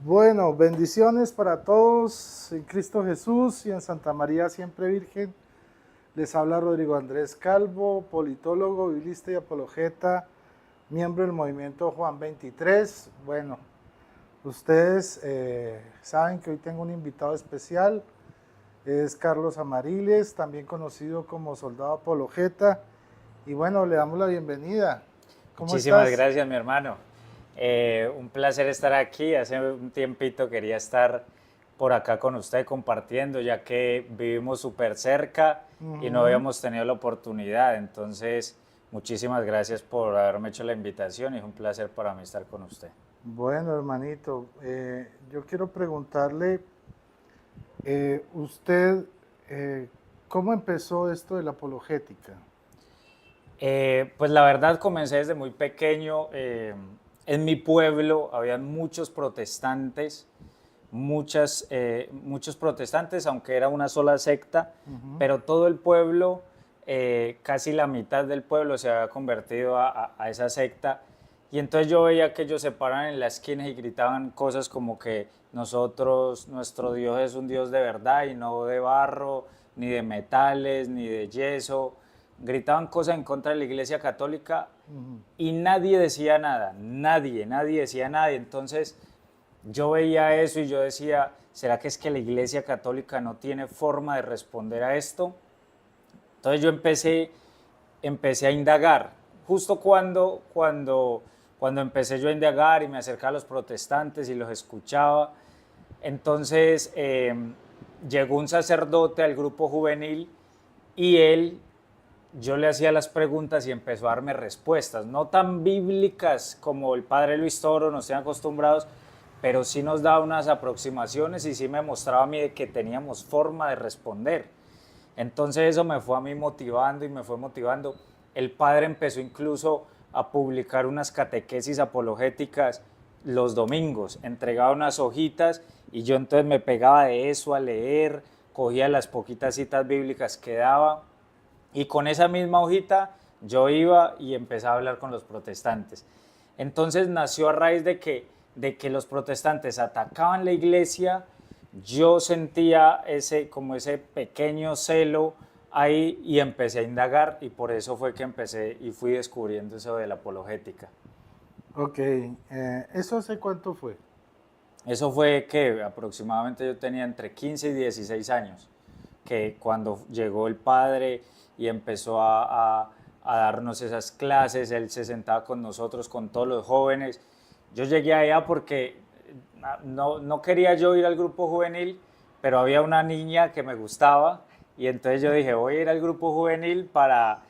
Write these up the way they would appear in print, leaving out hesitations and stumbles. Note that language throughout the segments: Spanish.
Bueno, bendiciones para todos en Cristo Jesús y en Santa María Siempre Virgen. Les habla Rodrigo Andrés Calvo, politólogo, biblista y apologeta, miembro del movimiento Juan 23. Bueno, ustedes saben que hoy tengo un invitado especial, es Carlos Amariles, también conocido como Soldado Apologeta. Y bueno, le damos la bienvenida. ¿Cómo Muchísimas estás? gracias, mi hermano. Un placer estar aquí. Hace un tiempito quería estar por acá con usted compartiendo, ya que vivimos súper cerca y no Ujú. habíamos tenido la oportunidad. Entonces, muchísimas gracias por haberme hecho la invitación y es un placer para mí estar con usted. Bueno, hermanito, yo quiero preguntarle, usted, ¿cómo empezó esto de la apologética? Pues la verdad comencé desde muy pequeño. En mi pueblo habían muchos protestantes, muchos protestantes, aunque era una sola secta, Ujú. pero todo el pueblo, casi la mitad del pueblo se había convertido a esa secta. Y entonces yo veía que ellos se paraban en la esquina y gritaban cosas como que nuestro Dios es un Dios de verdad y no de barro, ni de metales, ni de yeso. Gritaban cosas en contra de la Iglesia Católica Ujú. y nadie decía nada, nadie decía nada. Y entonces yo veía eso y yo decía, ¿será que es que la Iglesia Católica no tiene forma de responder a esto? Entonces yo empecé a indagar. Justo cuando empecé yo a indagar y me acercaba a los protestantes y los escuchaba, entonces llegó un sacerdote al grupo juvenil y yo le hacía las preguntas y empezó a darme respuestas, no tan bíblicas como el padre Luis Toro nos tiene acostumbrados, pero sí nos daba unas aproximaciones y sí me mostraba a mí de que teníamos forma de responder. Entonces eso me fue a mí motivando y me fue motivando. El padre empezó incluso a publicar unas catequesis apologéticas los domingos, entregaba unas hojitas y yo entonces me pegaba de eso a leer, cogía las poquitas citas bíblicas que daba y con esa misma hojita yo iba y empezaba a hablar con los protestantes. Entonces nació a raíz de que los protestantes atacaban la iglesia, yo sentía como ese pequeño celo ahí y empecé a indagar y por eso fue que empecé y fui descubriendo eso de la apologética. Ok, ¿eso hace cuánto fue? Eso fue que aproximadamente yo tenía entre 15 y 16 años, que cuando llegó el padre y empezó a darnos esas clases, él se sentaba con nosotros, con todos los jóvenes. Yo llegué allá porque no quería yo ir al grupo juvenil, pero había una niña que me gustaba y entonces yo dije, voy a ir al grupo juvenil para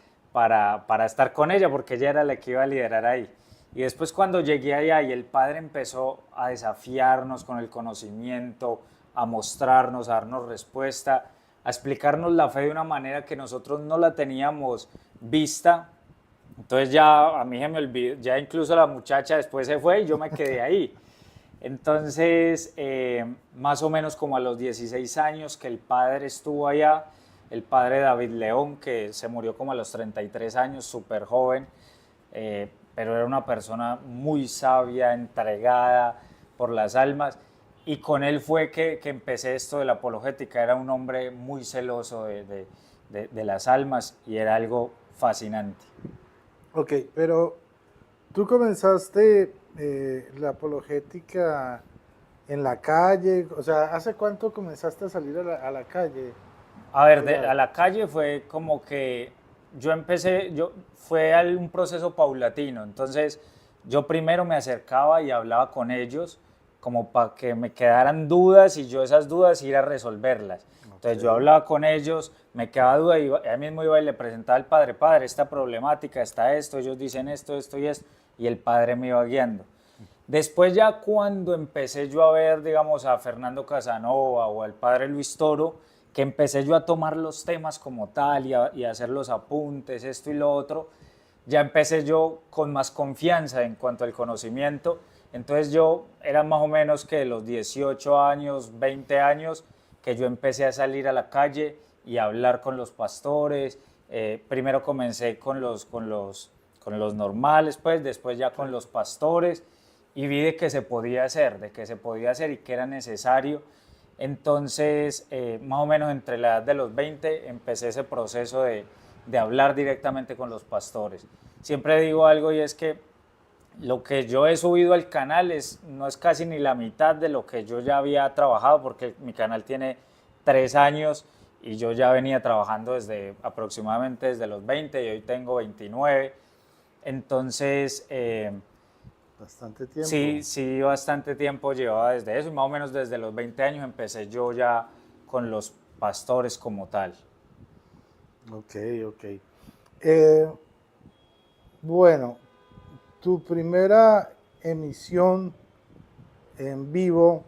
estar con ella, porque ella era la que iba a liderar ahí. Y después cuando llegué allá y el padre empezó a desafiarnos con el conocimiento, a mostrarnos, a darnos respuesta, a explicarnos la fe de una manera que nosotros no la teníamos vista, entonces ya a mí se me olvidó, ya incluso la muchacha después se fue y yo me quedé ahí. Entonces, más o menos como a los 16 años que el padre estuvo allá, el padre David León, que se murió como a los 33 años, súper joven, pero era una persona muy sabia, entregada por las almas, y con él fue que empecé esto de la apologética. Era un hombre muy celoso de las almas y era algo fascinante. Ok, pero tú comenzaste la apologética en la calle, o sea, ¿hace cuánto comenzaste a salir a la calle? A ver, Allá. a la calle fue como que fue un proceso paulatino. Entonces, yo primero me acercaba y hablaba con ellos como para que me quedaran dudas y yo esas dudas ir a resolverlas. Ok. Entonces, yo hablaba con ellos, me quedaba duda y ahí mismo iba y le presentaba al padre, padre, esta problemática, está esto, ellos dicen esto y esto, y el padre me iba guiando. Después ya cuando empecé yo a ver, digamos, a Fernando Casanova o al padre Luis Toro, que empecé yo a tomar los temas como tal y a hacer los apuntes, esto y lo otro, ya empecé yo con más confianza en cuanto al conocimiento. Entonces yo era más o menos que de los 18 años, 20 años, que yo empecé a salir a la calle y a hablar con los pastores. Primero comencé con los normales, pues, después ya Sí. con los pastores y vi de que se podía hacer, y que era necesario. Entonces, más o menos entre la edad de los 20 empecé ese proceso de hablar directamente con los pastores. Siempre digo algo y es que lo que yo he subido al canal no es casi ni la mitad de lo que yo ya había trabajado, porque mi canal tiene 3 años y yo ya venía trabajando desde aproximadamente desde los 20 y hoy tengo 29. Entonces, Bastante tiempo. sí, bastante tiempo llevaba desde eso y más o menos desde los 20 años empecé yo ya con los pastores como tal. Ok. Bueno, tu primera emisión en vivo,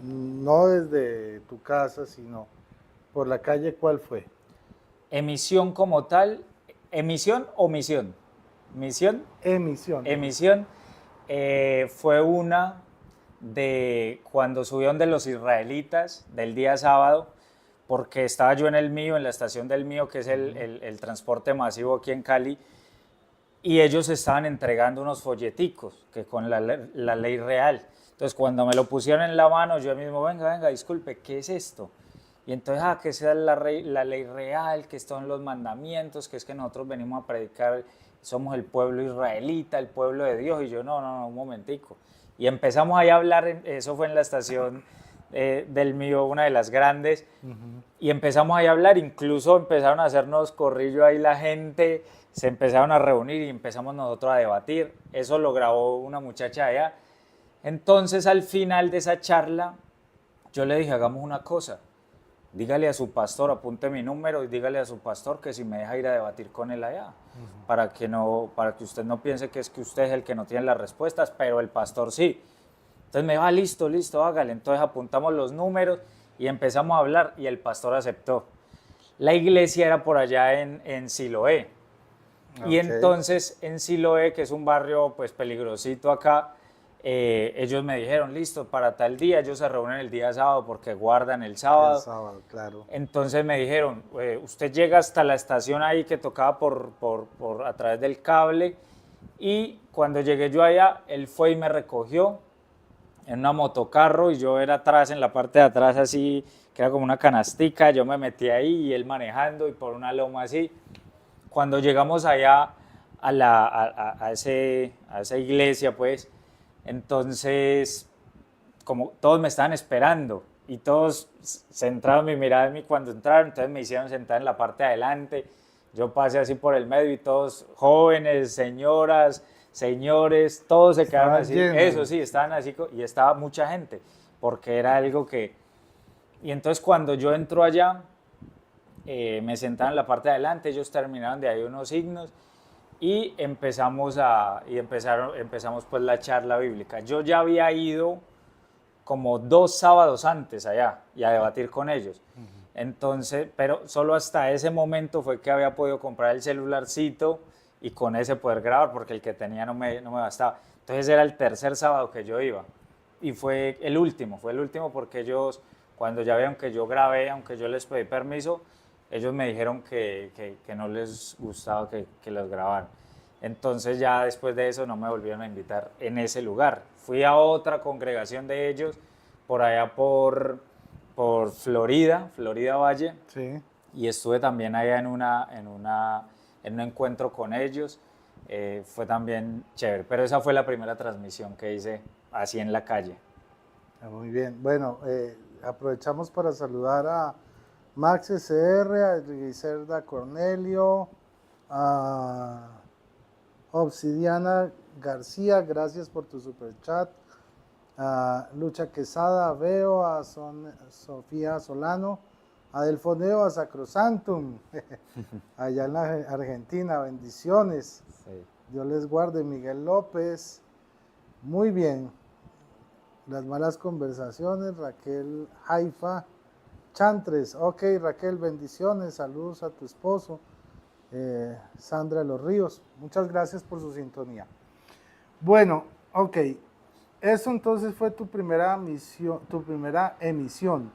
no desde tu casa, sino por la calle, ¿cuál fue? Emisión como tal, emisión o misión. Misión. Emisión fue una de cuando subieron de los israelitas del día sábado, porque estaba yo en el mío, en la estación del mío, que es el transporte masivo aquí en Cali, y ellos estaban entregando unos folleticos que con la ley real. Entonces cuando me lo pusieron en la mano, yo mismo, venga, disculpe, ¿qué es esto? Y entonces, que sea la ley real, que estos son los mandamientos, que es que nosotros venimos a predicar, somos el pueblo israelita, el pueblo de Dios. Y yo, no, un momentico. Y empezamos ahí a hablar, eso fue en la estación del mío, una de las grandes, y empezamos ahí a hablar, incluso empezaron a hacernos corrillo ahí la gente, se empezaron a reunir y empezamos nosotros a debatir. Eso lo grabó una muchacha allá. Entonces, al final de esa charla, yo le dije, hagamos una cosa. Dígale a su pastor, apunte mi número y dígale a su pastor que si me deja ir a debatir con él allá, para que usted no piense que es que usted es el que no tiene las respuestas, pero el pastor sí. Entonces me va, listo, hágale. Entonces apuntamos los números y empezamos a hablar y el pastor aceptó. La iglesia era por allá en Siloé. Y entonces en Siloé, que es un barrio pues peligrosito acá, ellos me dijeron, listo, para tal día, ellos se reúnen el día sábado porque guardan el sábado. El sábado, claro. Entonces me dijeron, usted llega hasta la estación ahí que tocaba a través del cable, y cuando llegué yo allá, él fue y me recogió en una motocarro y yo era atrás, en la parte de atrás así, que era como una canastica, yo me metí ahí y él manejando y por una loma así. Cuando llegamos allá a esa iglesia, pues, entonces, como todos me estaban esperando y todos centraron mi mirada en mí cuando entraron, entonces me hicieron sentar en la parte de adelante. Yo pasé así por el medio y todos jóvenes, señoras, señores, todos se quedaron así. Llenos. Eso sí, estaban así y estaba mucha gente, porque era algo que... Y entonces cuando yo entro allá, me sentaron en la parte de adelante, ellos terminaron de ahí unos signos y empezamos pues la charla bíblica. Yo ya había ido como 2 sábados antes allá y a debatir con ellos. Entonces, pero solo hasta ese momento fue que había podido comprar el celularcito y con ese poder grabar, porque el que tenía no me bastaba. Entonces era el 3er sábado que yo iba y fue el último porque ellos, cuando ya vieron que yo grabé, aunque yo les pedí permiso, ellos me dijeron que no les gustaba que los grabaran. Entonces ya después de eso no me volvieron a invitar en ese lugar. Fui a otra congregación de ellos, por allá por Florida Valle, Sí. y estuve también allá en un encuentro con ellos. Fue también chévere, pero esa fue la primera transmisión que hice así en la calle. Muy bien. Bueno, aprovechamos para saludar a Max SR, a Griselda Cornelio, a Obsidiana García, gracias por tu superchat. A Lucha Quesada, a Veo, a Sofía Solano, a Delfoneo, a Sacrosantum, allá en la Argentina, bendiciones. Sí. Dios les guarde. Miguel López, muy bien. Las malas conversaciones, Raquel Haifa, Chantres, ok Raquel, bendiciones, saludos a tu esposo, Sandra de los Ríos, muchas gracias por su sintonía. Bueno, ok, eso entonces fue tu primera emisión,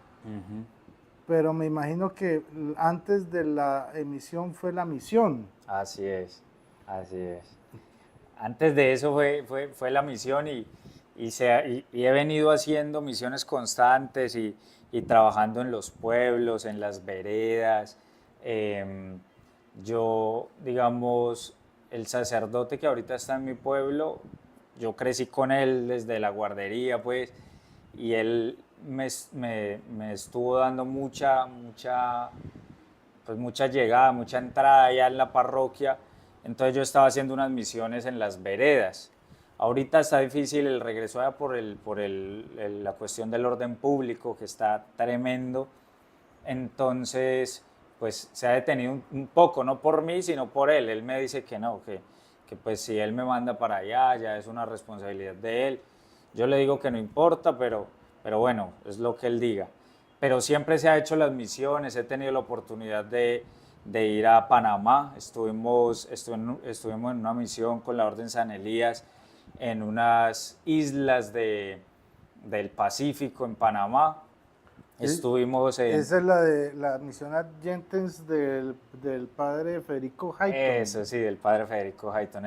pero me imagino que antes de la emisión fue la misión. Así es. Antes de eso fue la misión y y he venido haciendo misiones constantes y trabajando en los pueblos, en las veredas. Yo, digamos, el sacerdote que ahorita está en mi pueblo, yo crecí con él desde la guardería, pues, y él me estuvo dando pues mucha llegada, mucha entrada allá en la parroquia. Entonces yo estaba haciendo unas misiones en las veredas. Ahorita está difícil el regreso allá la cuestión del orden público, que está tremendo. Entonces, pues se ha detenido un poco, no por mí, sino por él. Él me dice que no, que pues si él me manda para allá, ya es una responsabilidad de él. Yo le digo que no importa, pero bueno, es lo que él diga. Pero siempre se ha hecho las misiones, he tenido la oportunidad de ir a Panamá, estuvimos en una misión con la Orden San Elías en unas islas del Pacífico en Panamá. Estuvimos en... Esa es la de la misión Adyentes del padre Federico Hayton. Eso sí, del padre Federico Hayton.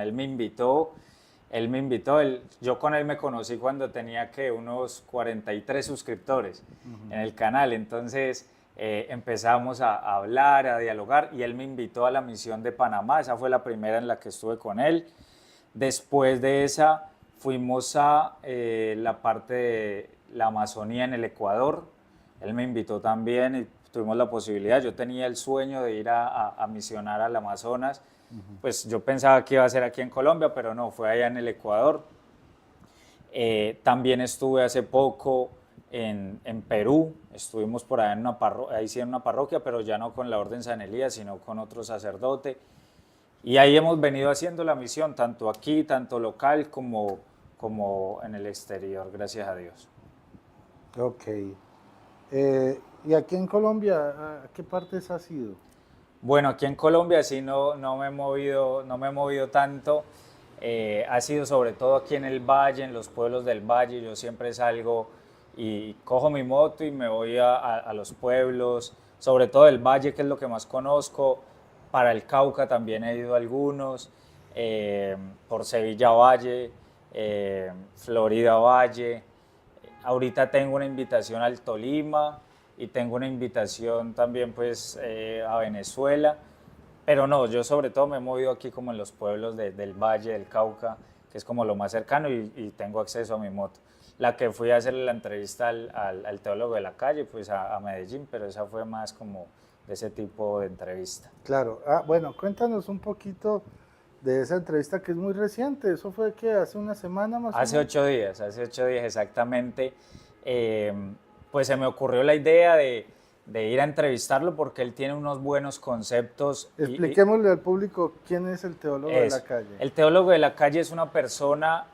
Yo con él me conocí cuando tenía que unos 43 suscriptores en el canal, entonces empezamos a hablar, a dialogar y él me invitó a la misión de Panamá, esa fue la primera en la que estuve con él. Después de esa fuimos a la parte de la Amazonía en el Ecuador, él me invitó también y tuvimos la posibilidad, yo tenía el sueño de ir a misionar al Amazonas. Pues yo pensaba que iba a ser aquí en Colombia, pero no, fue allá en el Ecuador. También estuve hace poco en Perú, estuvimos por allá ahí sí en una parroquia, pero ya no con la Orden San Elías, sino con otro sacerdote. Y ahí hemos venido haciendo la misión, tanto aquí, tanto local como en el exterior, gracias a Dios. Ok. ¿Y aquí en Colombia, a qué partes has ido? Bueno, aquí en Colombia sí no me he movido tanto. Ha sido sobre todo aquí en el valle, en los pueblos del valle. Yo siempre salgo y cojo mi moto y me voy a los pueblos, sobre todo el valle, que es lo que más conozco. Para el Cauca también he ido a algunos, por Sevilla Valle, Florida Valle. Ahorita tengo una invitación al Tolima y tengo una invitación también pues a Venezuela, pero no, yo sobre todo me he movido aquí como en los pueblos del Valle del Cauca, que es como lo más cercano y tengo acceso a mi moto. La que fui a hacerle la entrevista al teólogo de la calle, pues a Medellín, pero esa fue más como de ese tipo de entrevista. Claro. Bueno, cuéntanos un poquito de esa entrevista que es muy reciente. ¿Eso fue que hace una semana más o menos? Hace 8 días exactamente. Pues se me ocurrió la idea de ir a entrevistarlo porque él tiene unos buenos conceptos. Expliquémosle al público quién es el teólogo de la calle. El teólogo de la calle es una persona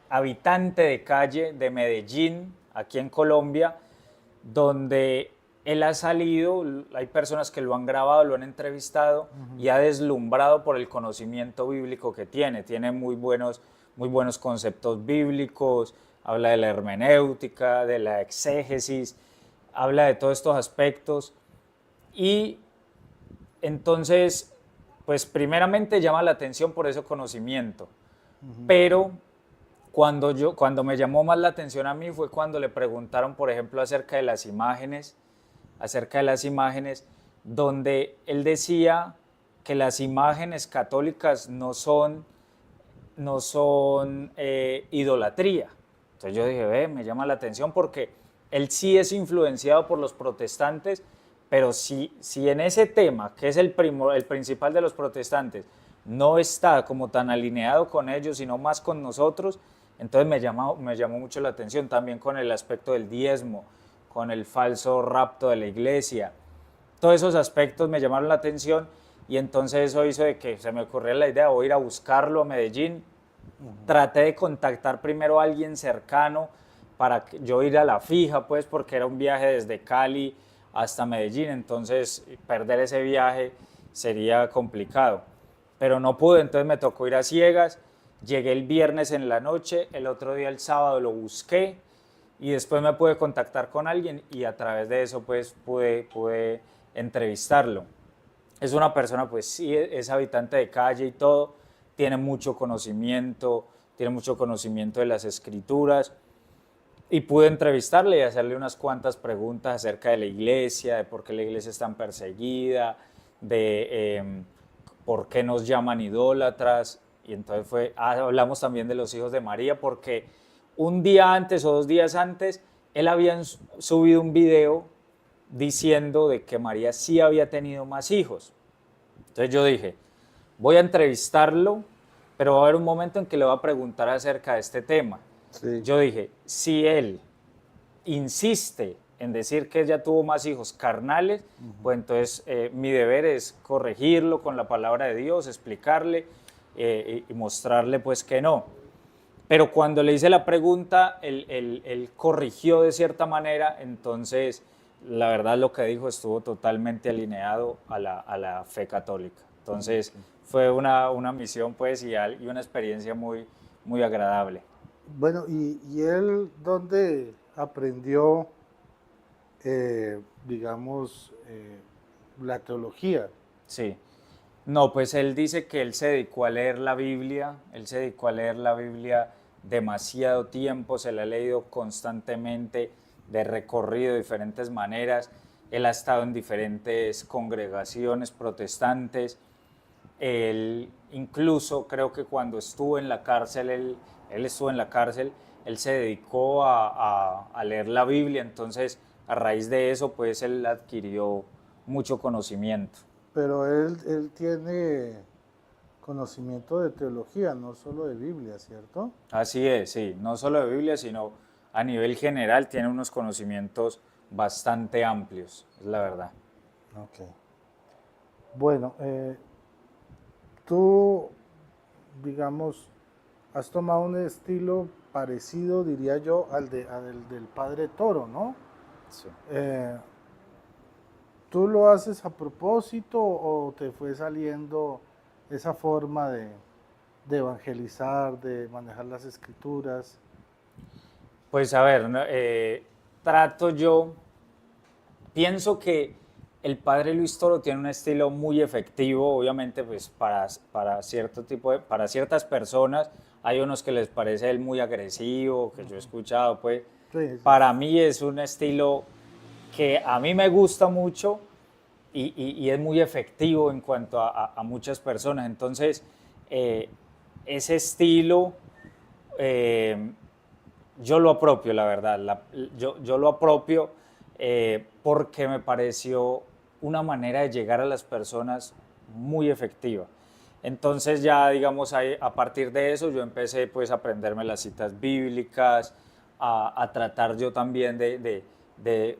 habitante de calle de Medellín, aquí en Colombia, donde él ha salido, hay personas que lo han grabado, lo han entrevistado y ha deslumbrado por el conocimiento bíblico que tiene. Tiene muy buenos conceptos bíblicos, habla de la hermenéutica, de la exégesis, habla de todos estos aspectos y entonces, pues primeramente llama la atención por ese conocimiento, pero cuando me llamó más la atención a mí fue cuando le preguntaron, por ejemplo, acerca de las imágenes, donde él decía que las imágenes católicas no son idolatría. Entonces yo dije, me llama la atención porque él sí es influenciado por los protestantes, pero si en ese tema, que es el principal de los protestantes, no está como tan alineado con ellos, sino más con nosotros, entonces me llamó mucho la atención también con el aspecto del diezmo, con el falso rapto de la iglesia. Todos esos aspectos me llamaron la atención y entonces eso hizo de que se me ocurriera la idea, voy a ir a buscarlo a Medellín. Traté de contactar primero a alguien cercano para yo ir a la fija, pues porque era un viaje desde Cali hasta Medellín, entonces perder ese viaje sería complicado. Pero no pude, entonces me tocó ir a ciegas. Llegué el viernes en la noche, el otro día el sábado lo busqué y después me pude contactar con alguien y a través de eso pues pude entrevistarlo. Es una persona pues sí, es habitante de calle y todo, tiene mucho conocimiento, tiene mucho conocimiento de las escrituras. Y pude entrevistarle y hacerle unas cuantas preguntas acerca de la iglesia, de por qué la iglesia es tan perseguida, de por qué nos llaman idólatras. Y entonces hablamos también de los hijos de María, porque un día antes o 2 días antes, él había subido un video diciendo de que María sí había tenido más hijos. Entonces yo dije, voy a entrevistarlo, pero va a haber un momento en que le voy a preguntar acerca de este tema. Sí. Yo dije, si él insiste en decir que ella tuvo más hijos carnales, pues entonces mi deber es corregirlo con la palabra de Dios, explicarle y mostrarle pues que no. Pero cuando le hice la pregunta, él corrigió de cierta manera, entonces la verdad lo que dijo estuvo totalmente alineado a la fe católica. Entonces fue una misión pues y una experiencia muy, muy agradable. Bueno, ¿y él dónde aprendió, digamos, la teología? Sí. No, pues él dice que él se dedicó a leer la Biblia, demasiado tiempo, se la ha leído constantemente, de recorrido de diferentes maneras. Él ha estado en diferentes congregaciones protestantes. Él incluso creo que cuando estuvo en la cárcel, él estuvo en la cárcel, él se dedicó a leer la Biblia, entonces a raíz de eso pues él adquirió mucho conocimiento. Pero él tiene conocimiento de teología, no solo de Biblia, ¿cierto? Así es, sí, no solo de Biblia, sino a nivel general tiene unos conocimientos bastante amplios, es la verdad. Ok. Bueno, tú, digamos, has tomado un estilo parecido, diría yo, al del Padre Toro, ¿no? Sí. ¿Tú lo haces a propósito o te fue saliendo esa forma de evangelizar, de manejar las escrituras? Pues a ver, ¿no? Pienso que el padre Luis Toro tiene un estilo muy efectivo, obviamente pues para para ciertas personas, hay unos que les parece él muy agresivo, que yo he escuchado, pues Sí, sí. para mí es un estilo que a mí me gusta mucho y es muy efectivo en cuanto a muchas personas. Entonces, ese estilo eh, yo lo apropio, la verdad. Yo lo apropio porque me pareció una manera de llegar a las personas muy efectiva. Entonces ya, digamos, a partir de eso yo empecé pues a aprenderme las citas bíblicas, a tratar yo también de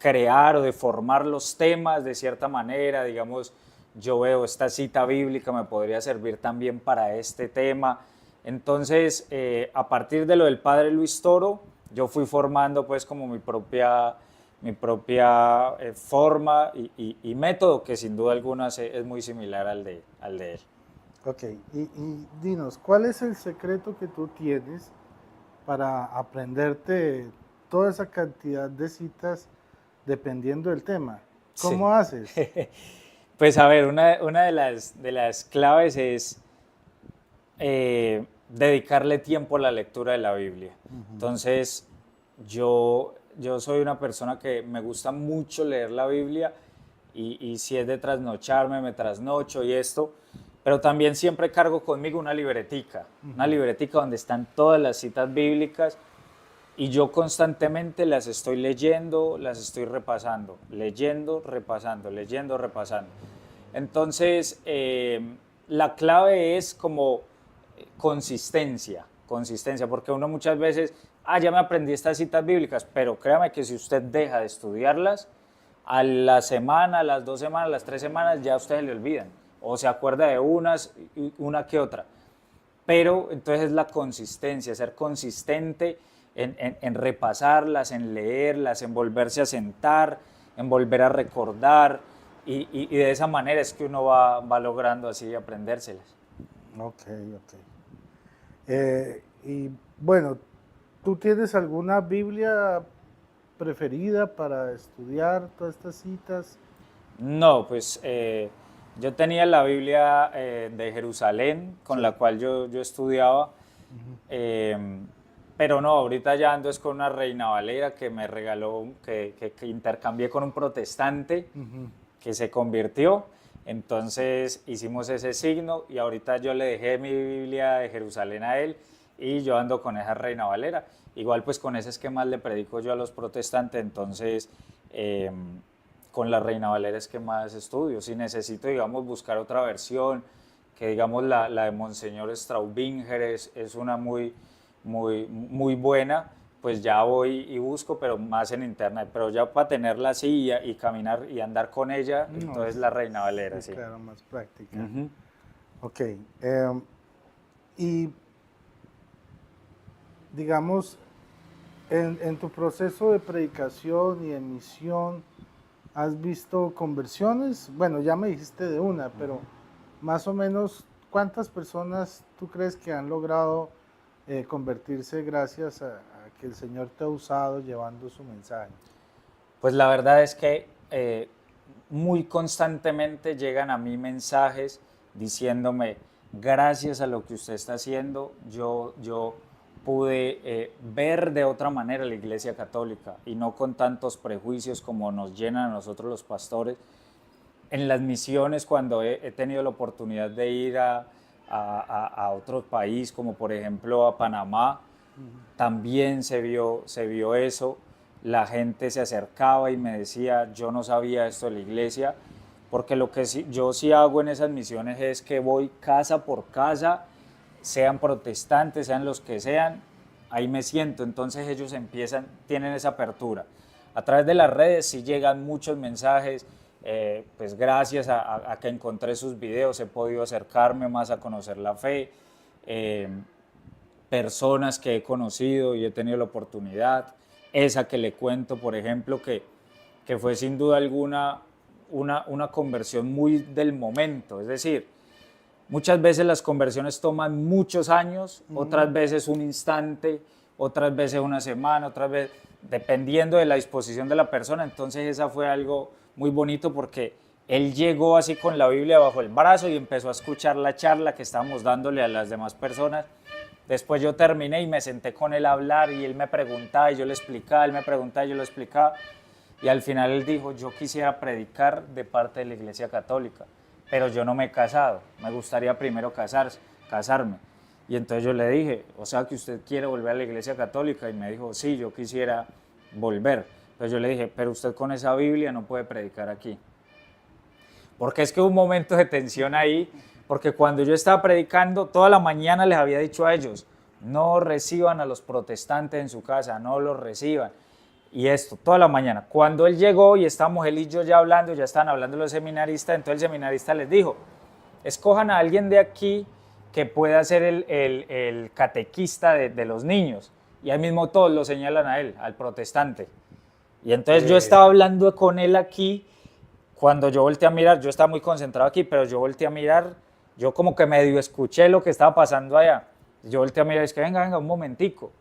crear o de formar los temas de cierta manera, digamos, yo veo esta cita bíblica me podría servir también para este tema. Entonces, a partir de lo del padre Luis Toro, yo fui formando pues como mi propia forma y método que sin duda alguna es muy similar al de él. Ok, y dinos, ¿cuál es el secreto que tú tienes para aprenderte toda esa cantidad de citas dependiendo del tema? ¿Cómo Sí. haces? Pues a ver, una de las claves es dedicarle tiempo a la lectura de la Biblia. Entonces, yo soy una persona que me gusta mucho leer la Biblia y si es de trasnocharme, me trasnocho y esto, pero también siempre cargo conmigo una libretica donde están todas las citas bíblicas y yo constantemente las estoy leyendo, las estoy repasando, leyendo, repasando, leyendo, repasando. Entonces, la clave es como consistencia, porque uno muchas veces, ya me aprendí estas citas bíblicas, pero créame que si usted deja de estudiarlas, a la semana, a las 2 semanas, a las 3 semanas, ya a usted se le olvidan, o se acuerda de una que otra. Pero entonces es la consistencia, ser consistente en repasarlas, en leerlas, en volverse a sentar, en volver a recordar, y de esa manera es que uno va logrando así aprendérselas. Ok, ok. Y bueno, ¿tú tienes alguna Biblia preferida para estudiar todas estas citas? No, pues Yo tenía la Biblia de Jerusalén, con la cual yo estudiaba, pero no, ahorita ya ando es con una Reina Valera que me regaló, que intercambié con un protestante que se convirtió. Entonces hicimos ese signo y ahorita yo le dejé mi Biblia de Jerusalén a él y yo ando con esa Reina Valera. Igual pues con ese esquema le predico yo a los protestantes, entonces con la Reina Valera es que más estudio. Si necesito, digamos, buscar otra versión, que digamos la de Monseñor Straubinger es una muy buena, pues ya voy y busco, pero más en internet. Pero ya para tenerla así y caminar y andar con ella, No, entonces la Reina Valera, sí. Claro, más práctica. Ujú. Ok. Y digamos, en tu proceso de predicación y de misión, ¿has visto conversiones? Bueno, ya me dijiste de una, pero más o menos, ¿cuántas personas tú crees que han logrado convertirse gracias a que el Señor te ha usado llevando su mensaje? Pues la verdad es que muy constantemente llegan a mí mensajes diciéndome, gracias a lo que usted está haciendo, yo pude ver de otra manera la Iglesia Católica y no con tantos prejuicios como nos llenan a nosotros los pastores. En las misiones, cuando he tenido la oportunidad de ir a otro país, como por ejemplo a Panamá, también se vio eso. La gente se acercaba y me decía, yo no sabía esto de la iglesia, porque lo que yo sí hago en esas misiones es que voy casa por casa, sean protestantes, sean los que sean, ahí me siento. Entonces ellos tienen esa apertura. A través de las redes sí llegan muchos mensajes, pues gracias a que encontré sus videos he podido acercarme más a conocer la fe, personas que he conocido y he tenido la oportunidad, esa que le cuento, por ejemplo, que fue sin duda alguna una conversión muy del momento, es decir, muchas veces las conversiones toman muchos años, otras veces un instante, otras veces una semana, otras veces, dependiendo de la disposición de la persona. Entonces esa fue algo muy bonito porque él llegó así con la Biblia bajo el brazo y empezó a escuchar la charla que estábamos dándole a las demás personas. Después yo terminé y me senté con él a hablar y él me preguntaba y yo le explicaba, él me preguntaba y yo le explicaba. Y al final él dijo, yo quisiera predicar de parte de la Iglesia Católica, pero yo no me he casado, me gustaría primero casarme. Y entonces yo le dije, o sea que usted quiere volver a la Iglesia Católica, y me dijo, sí, yo quisiera volver. Entonces yo le dije, pero usted con esa Biblia no puede predicar aquí. Porque es que hubo un momento de tensión ahí, porque cuando yo estaba predicando, toda la mañana les había dicho a ellos, no reciban a los protestantes en su casa, no los reciban. Y esto, toda la mañana. Cuando él llegó y estábamos él y yo ya hablando, ya estaban hablando los seminaristas, entonces el seminarista les dijo, escojan a alguien de aquí que pueda ser el catequista de los niños. Y ahí mismo todos lo señalan a él, al protestante. Y entonces yo estaba hablando con él aquí, cuando yo volteé a mirar, yo estaba muy concentrado aquí, pero yo volteé a mirar, yo como que medio escuché lo que estaba pasando allá. Yo volteé a mirar y es que venga, un momentico.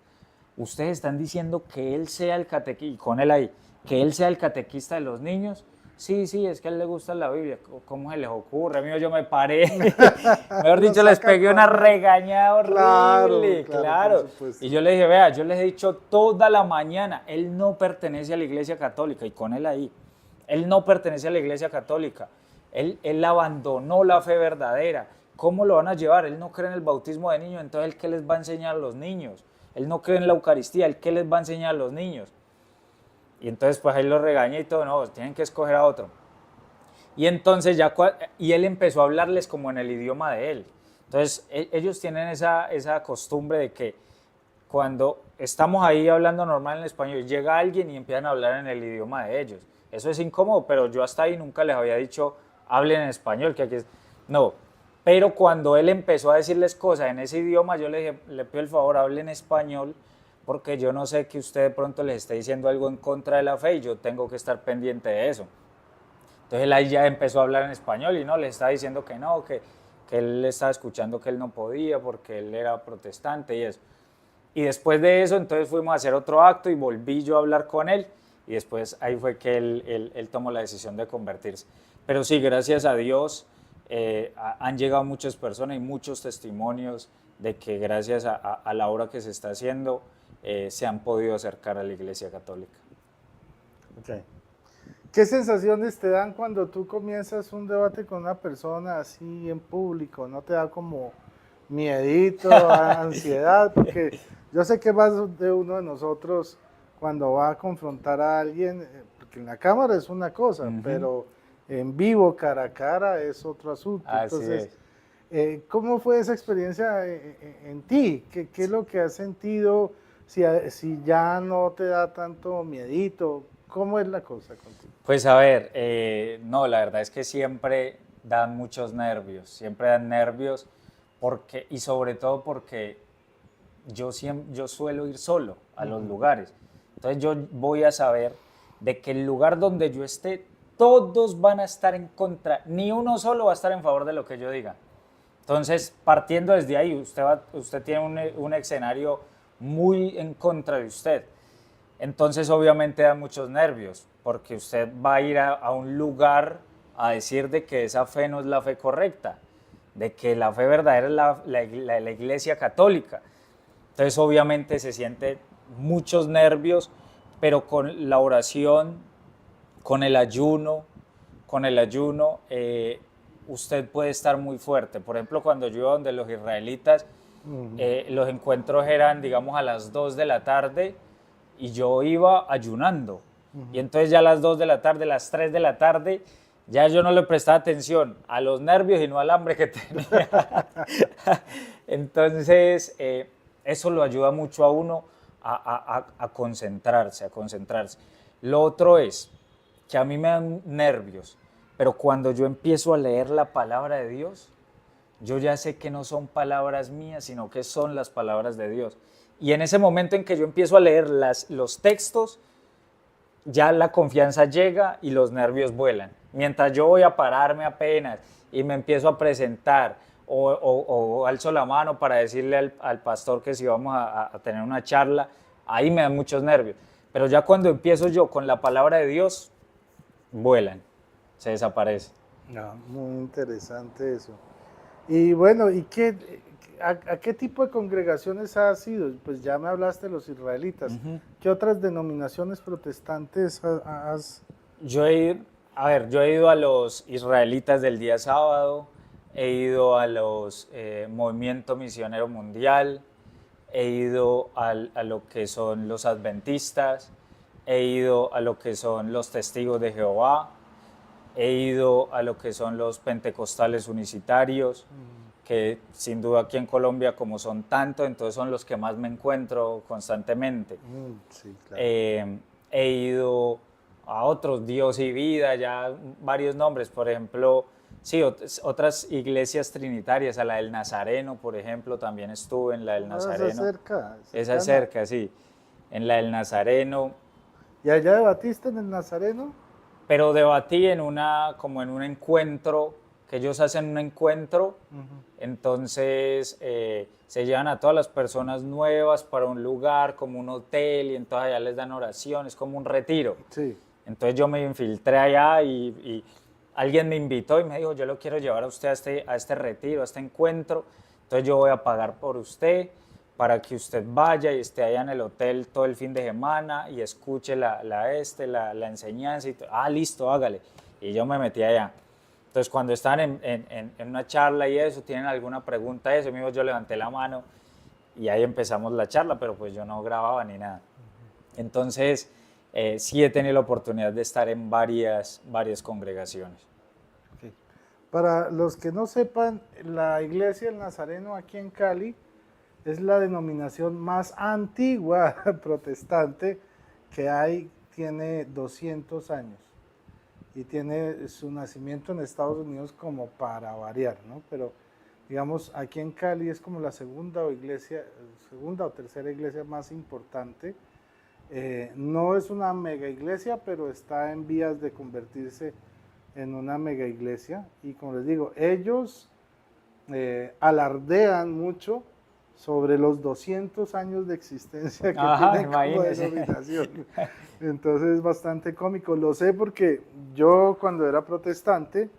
Ustedes están diciendo que él sea el catequista, y con él ahí, que él sea el catequista de los niños. Sí, es que a él le gusta la Biblia. ¿Cómo se les ocurre? Amigo, yo me paré. Mejor dicho, les pegué una regañada horrible. Claro. Y yo le dije, vea, yo les he dicho toda la mañana, él no pertenece a la Iglesia Católica, y con él ahí. Él no pertenece a la Iglesia Católica. Él abandonó la fe verdadera. ¿Cómo lo van a llevar? Él no cree en el bautismo de niños, entonces ¿él qué les va a enseñar a los niños? Él no cree en la Eucaristía, ¿él qué les va a enseñar a los niños? Y entonces pues él lo regaña y todo, no, tienen que escoger a otro. Y entonces y él empezó a hablarles como en el idioma de él. Entonces ellos tienen esa costumbre de que cuando estamos ahí hablando normal en español, llega alguien y empiezan a hablar en el idioma de ellos. Eso es incómodo, pero yo hasta ahí nunca les había dicho, hablen en español, que aquí es... No, pero cuando él empezó a decirles cosas en ese idioma, yo le dije, le pido el favor, hable en español, porque yo no sé que usted de pronto les esté diciendo algo en contra de la fe y yo tengo que estar pendiente de eso. Entonces él ahí ya empezó a hablar en español y no, le estaba diciendo que no, que él estaba escuchando que él no podía porque él era protestante y eso. Y después de eso, entonces fuimos a hacer otro acto y volví yo a hablar con él y después ahí fue que él tomó la decisión de convertirse. Pero sí, gracias a Dios, han llegado muchas personas y muchos testimonios de que gracias a la obra que se está haciendo se han podido acercar a la Iglesia Católica. Okay. ¿Qué sensaciones te dan cuando tú comienzas un debate con una persona así en público? ¿No te da como miedito, ansiedad? Porque yo sé que más de uno de nosotros cuando va a confrontar a alguien, porque en la cámara es una cosa, pero en vivo, cara a cara, es otro asunto. Así Entonces, es. ¿cómo fue esa experiencia en ti? ¿Qué es lo que has sentido? Si ya no te da tanto miedito, ¿cómo es la cosa contigo? Pues a ver, no, la verdad es que siempre dan muchos nervios, porque, y sobre todo porque yo suelo ir solo a los lugares. Entonces yo voy a saber de que el lugar donde yo esté, todos van a estar en contra, ni uno solo va a estar en favor de lo que yo diga. Entonces, partiendo desde ahí, usted tiene un escenario muy en contra de usted. Entonces, obviamente da muchos nervios, porque usted va a ir a un lugar a decir de que esa fe no es la fe correcta, de que la fe verdadera es la Iglesia Católica. Entonces, obviamente se siente muchos nervios, pero con la oración, con el ayuno, usted puede estar muy fuerte. Por ejemplo, cuando yo iba donde los israelitas, los encuentros eran, digamos, a las 2 de la tarde y yo iba ayunando. Y entonces ya a las 2 de la tarde, las 3 de la tarde, ya yo no le prestaba atención a los nervios y no al hambre que tenía. Entonces, eso lo ayuda mucho a uno a concentrarse. Lo otro es que a mí me dan nervios, pero cuando yo empiezo a leer la palabra de Dios, yo ya sé que no son palabras mías, sino que son las palabras de Dios. Y en ese momento en que yo empiezo a leer los textos, ya la confianza llega y los nervios vuelan. Mientras yo voy a pararme apenas y me empiezo a presentar o alzo la mano para decirle al pastor que si vamos a tener una charla, ahí me dan muchos nervios. Pero ya cuando empiezo yo con la palabra de Dios, vuelan, se desaparece. No, muy interesante eso. Y bueno, ¿a qué tipo de congregaciones has ido? Pues ya me hablaste de los israelitas. ¿Qué otras denominaciones protestantes has? Yo he ido a los israelitas del día sábado, he ido a los Movimiento Misionero Mundial, he ido a lo que son los adventistas, he ido a lo que son los testigos de Jehová, he ido a lo que son los pentecostales unicitarios, que sin duda aquí en Colombia como son tantos, entonces son los que más me encuentro constantemente. Sí, claro. He ido a otros, Dios y Vida, ya varios nombres, por ejemplo, sí, otras iglesias trinitarias, a la del Nazareno, por ejemplo, también estuve en la del Nazareno. Esa cerca, sí, en la del Nazareno. ¿Y allá debatiste en el Nazareno? Pero debatí como en un encuentro, que ellos hacen un encuentro, entonces se llevan a todas las personas nuevas para un lugar, como un hotel, y entonces allá les dan oraciones, como un retiro. Sí. Entonces yo me infiltré allá y alguien me invitó y me dijo, yo lo quiero llevar a usted a este retiro, a este encuentro, entonces yo voy a pagar por usted para que usted vaya y esté allá en el hotel todo el fin de semana y escuche la enseñanza. Listo, hágale. Y yo me metí allá. Entonces, cuando están en una charla y eso, tienen alguna pregunta, eso, mismo yo levanté la mano y ahí empezamos la charla, pero pues yo no grababa ni nada. Entonces, sí he tenido la oportunidad de estar en varias congregaciones. Okay. Para los que no sepan, la Iglesia del Nazareno aquí en Cali es la denominación más antigua protestante que hay, tiene 200 años y tiene su nacimiento en Estados Unidos como para variar, ¿no? Pero digamos, aquí en Cali es como la segunda o tercera iglesia más importante. No es una mega iglesia, pero está en vías de convertirse en una mega iglesia. Y como les digo, ellos alardean mucho sobre los 200 años de existencia que tienen como denominación. Entonces es bastante cómico. Lo sé porque yo cuando era protestante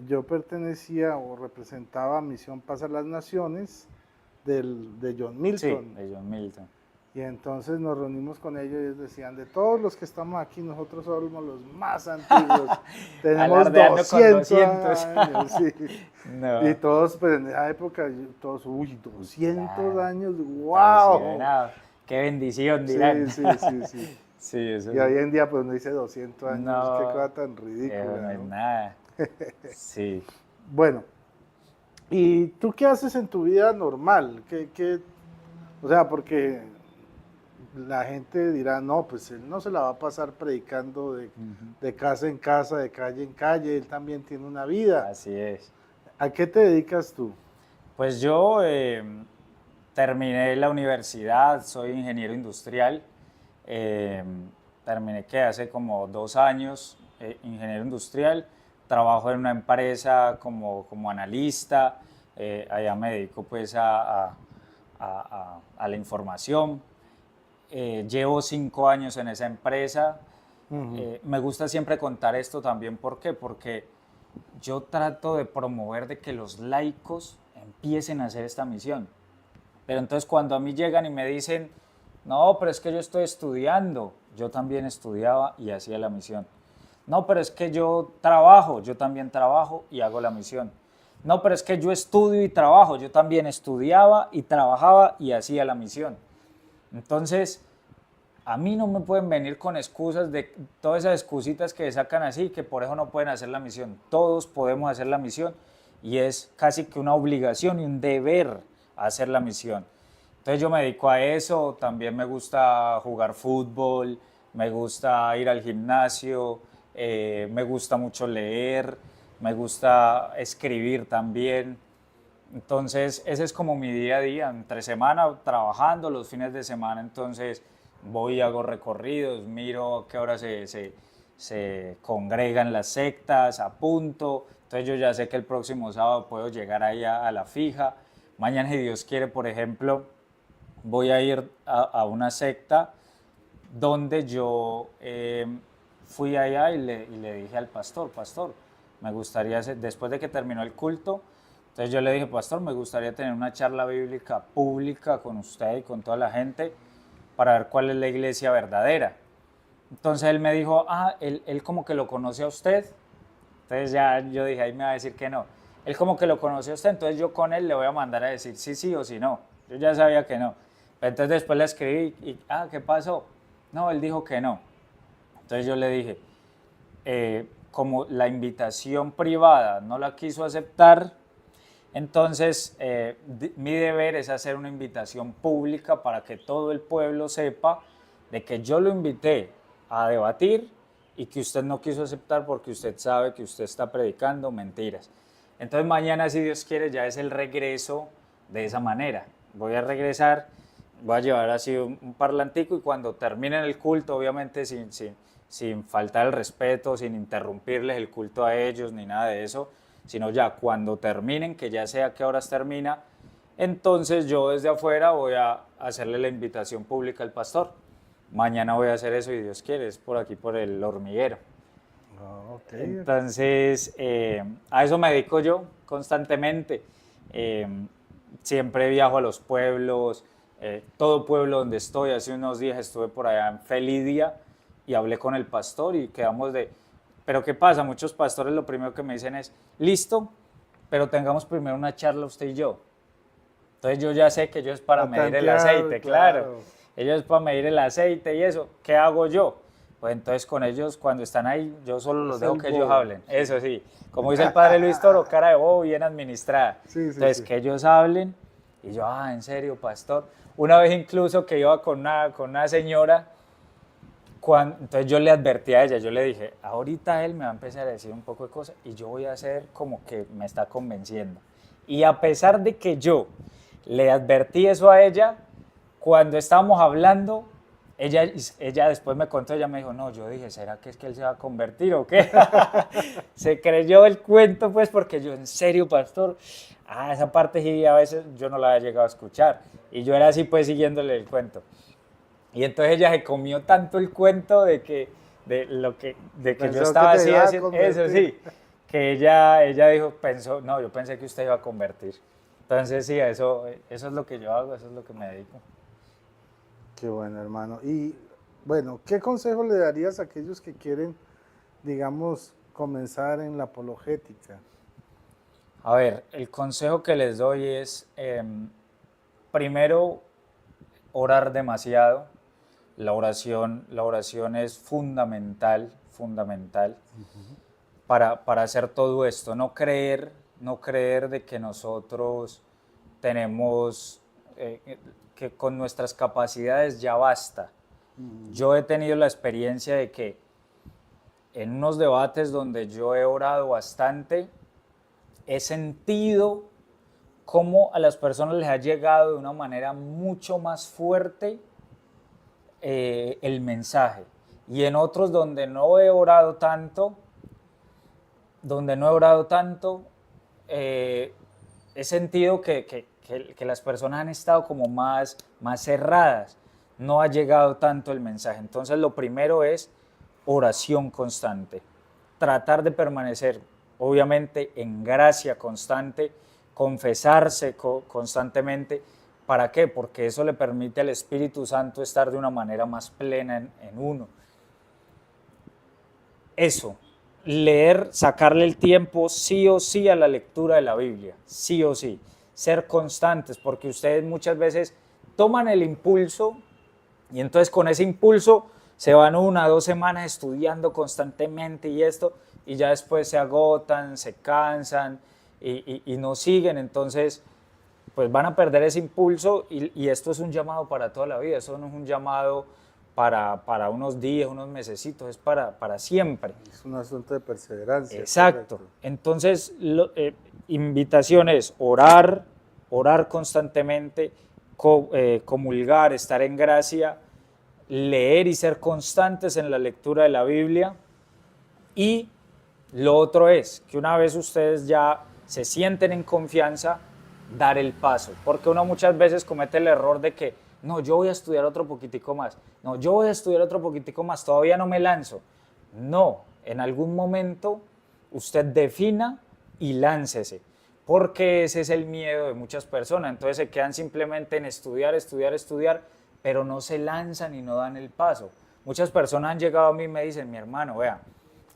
yo pertenecía o representaba a Misión Paz a las Naciones de John Milton. Sí, de John Milton. Y entonces nos reunimos con ellos y ellos decían, de todos los que estamos aquí, nosotros somos los más antiguos. Tenemos Alardeando con 200 años. Sí. No. Y todos, pues en esa época, todos, uy, 200 Claro. años, wow. Qué bendición, dirán. Sí, sí, sí, sí. Sí, eso Y hoy en día, pues uno dice 200 años, no, qué cosa tan eso ridícula. no es ¿no? nada. Sí. Bueno, ¿y tú qué haces en tu vida normal? O sea, porque la gente dirá, no, pues él no se la va a pasar predicando de casa en casa, de calle en calle, él también tiene una vida. Así es. ¿A qué te dedicas tú? Pues yo terminé la universidad, soy ingeniero industrial. Terminé que hace como 2 años, ingeniero industrial. Trabajo en una empresa como analista. Allá me dedico pues a la información. Llevo 5 años en esa empresa. Me gusta siempre contar esto también. ¿Por qué? Porque yo trato de promover de que los laicos empiecen a hacer esta misión. Pero entonces cuando a mí llegan y me dicen, no, pero es que yo estoy estudiando, yo también estudiaba y hacía la misión. No, pero es que yo trabajo, yo también trabajo y hago la misión. No, pero es que yo estudio y trabajo, yo también estudiaba y trabajaba y hacía la misión. Entonces, a mí no me pueden venir con excusas de todas esas excusitas que sacan así, que por eso no pueden hacer la misión. Todos podemos hacer la misión y es casi que una obligación y un deber hacer la misión. Entonces yo me dedico a eso, también me gusta jugar fútbol, me gusta ir al gimnasio, me gusta mucho leer, me gusta escribir también. Entonces ese es como mi día a día, entre semana trabajando, los fines de semana entonces voy y hago recorridos, miro a qué hora se congregan las sectas, apunto, entonces yo ya sé que el próximo sábado puedo llegar ahí a la fija. Mañana, si Dios quiere, por ejemplo, voy a ir a una secta donde yo fui allá y le dije al pastor, me gustaría, después de que terminó el culto, entonces yo le dije, pastor, me gustaría tener una charla bíblica pública con usted y con toda la gente para ver cuál es la iglesia verdadera. Entonces él me dijo, él como que lo conoce a usted. Entonces ya yo dije, ahí me va a decir que no. Él como que lo conoce a usted, entonces yo con él le voy a mandar a decir sí o sí no. Yo ya sabía que no. Entonces después le escribí y, ¿qué pasó? No, él dijo que no. Entonces yo le dije, como la invitación privada no la quiso aceptar, entonces mi deber es hacer una invitación pública para que todo el pueblo sepa de que yo lo invité a debatir y que usted no quiso aceptar porque usted sabe que usted está predicando mentiras. Entonces mañana, si Dios quiere, ya es el regreso de esa manera. Voy a regresar, voy a llevar así un parlantico y cuando terminen el culto, obviamente sin faltar el respeto, sin interrumpirles el culto a ellos ni nada de eso, sino ya cuando terminen, que ya sé a qué horas termina, entonces yo desde afuera voy a hacerle la invitación pública al pastor. Mañana voy a hacer eso y Dios quiere, es por aquí, por el hormiguero. Okay. Entonces, a eso me dedico yo constantemente. Siempre viajo a los pueblos, todo pueblo donde estoy. Hace unos días estuve por allá en Felidia y hablé con el pastor y quedamos de... Pero ¿qué pasa? Muchos pastores lo primero que me dicen es, listo, pero tengamos primero una charla usted y yo. Entonces yo ya sé que ellos es para medir el aceite, claro. Ellos es para medir el aceite y eso. ¿Qué hago yo? Pues entonces con ellos, cuando están ahí, yo solo los dejo que ellos hablen. Eso sí, como dice el padre Luis Toro, cara de bobo bien administrada. Entonces que ellos hablen y yo, en serio, pastor. Una vez incluso que iba con una señora, entonces yo le advertí a ella, yo le dije, ahorita él me va a empezar a decir un poco de cosas y yo voy a hacer como que me está convenciendo. Y a pesar de que yo le advertí eso a ella, cuando estábamos hablando, ella después me contó, ella me dijo, no, yo dije, ¿será que es que él se va a convertir o qué? Se creyó el cuento, pues, porque yo, en serio, pastor, esa parte sí a veces yo no la había llegado a escuchar. Y yo era así, pues, siguiéndole el cuento. Y entonces ella se comió tanto el cuento de que yo estaba así haciendo eso, sí, que ella dijo, pensó, no, yo pensé que usted iba a convertir. Entonces sí, eso es lo que yo hago, eso es lo que me dedico. Qué bueno, hermano. Y bueno, ¿qué consejo le darías a aquellos que quieren, digamos, comenzar en la apologética? A ver, el consejo que les doy es, primero, orar demasiado. La oración es fundamental, fundamental para hacer todo esto. No creer de que nosotros tenemos, que con nuestras capacidades ya basta. Yo he tenido la experiencia de que en unos debates donde yo he orado bastante, he sentido cómo a las personas les ha llegado de una manera mucho más fuerte el mensaje. Y en otros donde no he orado tanto, he sentido que las personas han estado como más cerradas, no ha llegado tanto el mensaje. Entonces lo primero es oración constante, tratar de permanecer obviamente en gracia constante, confesarse constantemente. ¿Para qué? Porque eso le permite al Espíritu Santo estar de una manera más plena en uno. Eso, leer, sacarle el tiempo sí o sí a la lectura de la Biblia, sí o sí, ser constantes, porque ustedes muchas veces toman el impulso y entonces con ese impulso se van 1 o 2 semanas estudiando constantemente y esto, y ya después se agotan, se cansan y no siguen, entonces pues van a perder ese impulso y esto es un llamado para toda la vida, eso no es un llamado para unos días, unos mesecitos, es para siempre. Es un asunto de perseverancia. Exacto. Correcto. Entonces, invitación es orar constantemente, comulgar, estar en gracia, leer y ser constantes en la lectura de la Biblia. Y lo otro es que una vez ustedes ya se sienten en confianza, dar el paso. Porque uno muchas veces comete el error de que, no, yo voy a estudiar otro poquitico más. No, yo voy a estudiar otro poquitico más, todavía no me lanzo. No, en algún momento usted defina y láncese. Porque ese es el miedo de muchas personas. Entonces se quedan simplemente en estudiar, pero no se lanzan y no dan el paso. Muchas personas han llegado a mí y me dicen, mi hermano, vea,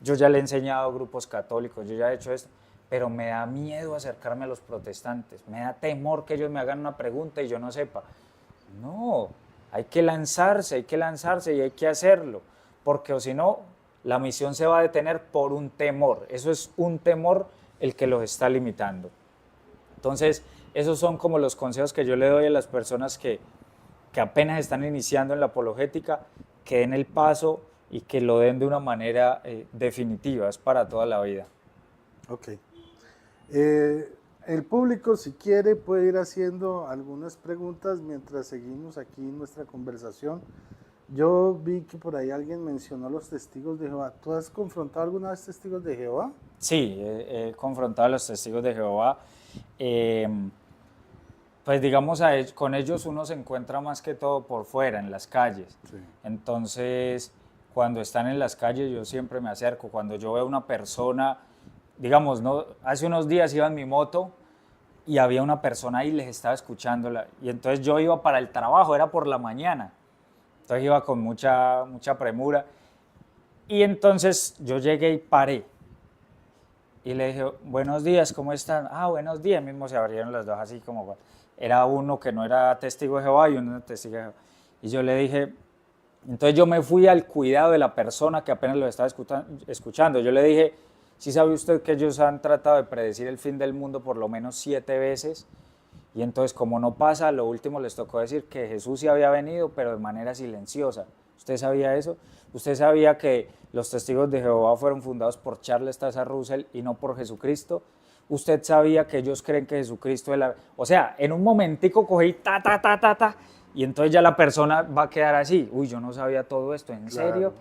yo ya le he enseñado a grupos católicos, yo ya he hecho esto, pero me da miedo acercarme a los protestantes, me da temor que ellos me hagan una pregunta y yo no sepa. No, hay que lanzarse y hay que hacerlo, porque o si no, la misión se va a detener por un temor. Eso es un temor el que los está limitando. Entonces, esos son como los consejos que yo le doy a las personas que apenas están iniciando en la apologética, que den el paso y que lo den de una manera definitiva, es para toda la vida. Ok. El público, si quiere, puede ir haciendo algunas preguntas mientras seguimos aquí nuestra conversación. Yo vi que por ahí alguien mencionó los testigos de Jehová. ¿Tú has confrontado alguna vez testigos de Jehová? Sí, he confrontado a los testigos de Jehová. Pues digamos, con ellos uno se encuentra más que todo por fuera, en las calles. Sí. Entonces, cuando están en las calles yo siempre me acerco. Cuando yo veo una persona, digamos, ¿no? Hace unos días iba en mi moto y había una persona ahí y les estaba escuchándola. Y entonces yo iba para el trabajo, era por la mañana. Entonces iba con mucha premura. Y entonces yo llegué y paré. Y le dije, buenos días, ¿cómo están? Ah, buenos días. Mismo se abrieron las dos así como... Era uno que no era testigo de Jehová y uno era testigo de Jehová. Y yo le dije... Entonces yo me fui al cuidado de la persona que apenas lo estaba escuchando. Yo le dije, ¿sí sabe usted que ellos han tratado de predecir el fin del mundo por lo menos 7 veces? Y entonces, como no pasa, lo último les tocó decir que Jesús sí había venido, pero de manera silenciosa. ¿Usted sabía eso? ¿Usted sabía que los testigos de Jehová fueron fundados por Charles Taze Russell y no por Jesucristo? ¿Usted sabía que ellos creen que Jesucristo es la... O sea, en un momentico cogí y entonces ya la persona va a quedar así. Uy, yo no sabía todo esto, ¿en serio?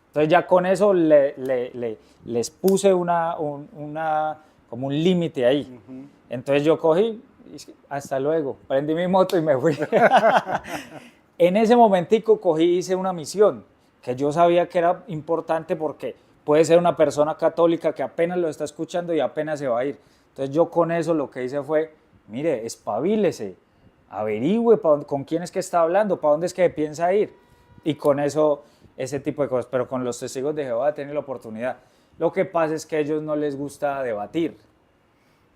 Entonces ya con eso les puse como un límite ahí. Entonces yo cogí, hasta luego, prendí mi moto y me fui. En ese momentico cogí y hice una misión que yo sabía que era importante porque puede ser una persona católica que apenas lo está escuchando y apenas se va a ir. Entonces yo con eso lo que hice fue, mire, espabilese, averigüe con quién es que está hablando, para dónde es que piensa ir. Y con eso, ese tipo de cosas. Pero con los testigos de Jehová he tenido la oportunidad. Lo que pasa es que a ellos no les gusta debatir.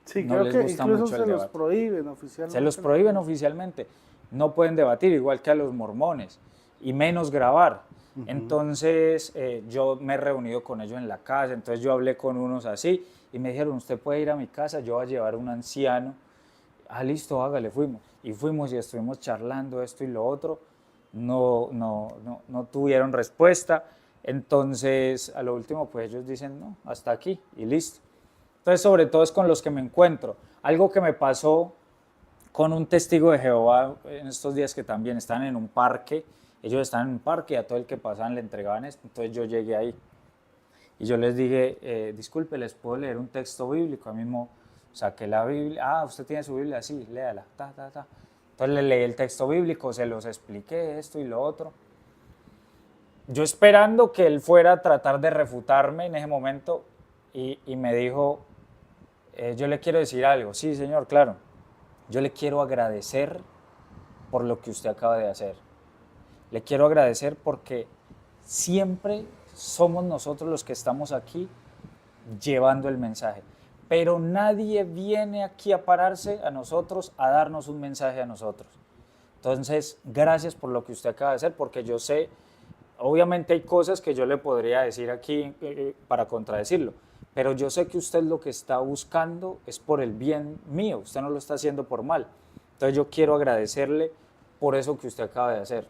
Sí, No creo les que gusta incluso mucho el se los debate. prohíben oficialmente. Se los prohíben oficialmente. No pueden debatir, igual que a los mormones, y menos grabar. Entonces yo me he reunido con ellos en la casa, entonces yo hablé con unos así y me dijeron, usted puede ir a mi casa, yo voy a llevar a un anciano. Ah, listo, hágale, fuimos. Y fuimos y estuvimos charlando esto y lo otro. No tuvieron respuesta. Entonces a lo último pues ellos dicen, no, hasta aquí y listo. Entonces sobre todo es con los que me encuentro. Algo que me pasó con un testigo de Jehová en estos días que también están en un parque. Ellos están en un parque y a todo el que pasaban le entregaban esto. Entonces yo llegué ahí y yo les dije, disculpe, ¿les puedo leer un texto bíblico? A mí mismo saqué la Biblia. Ah, ¿usted tiene su Biblia? Sí, léala. Entonces le leí el texto bíblico, se los expliqué esto y lo otro. Yo esperando que él fuera a tratar de refutarme en ese momento y me dijo, yo le quiero decir algo. Sí, señor, claro. Yo le quiero agradecer por lo que usted acaba de hacer. Le quiero agradecer porque siempre somos nosotros los que estamos aquí llevando el mensaje. Pero nadie viene aquí a pararse a nosotros, a darnos un mensaje a nosotros. Entonces, gracias por lo que usted acaba de hacer, porque yo sé, obviamente hay cosas que yo le podría decir aquí para contradecirlo, pero yo sé que usted lo que está buscando es por el bien mío, usted no lo está haciendo por mal. Entonces yo quiero agradecerle por eso que usted acaba de hacer.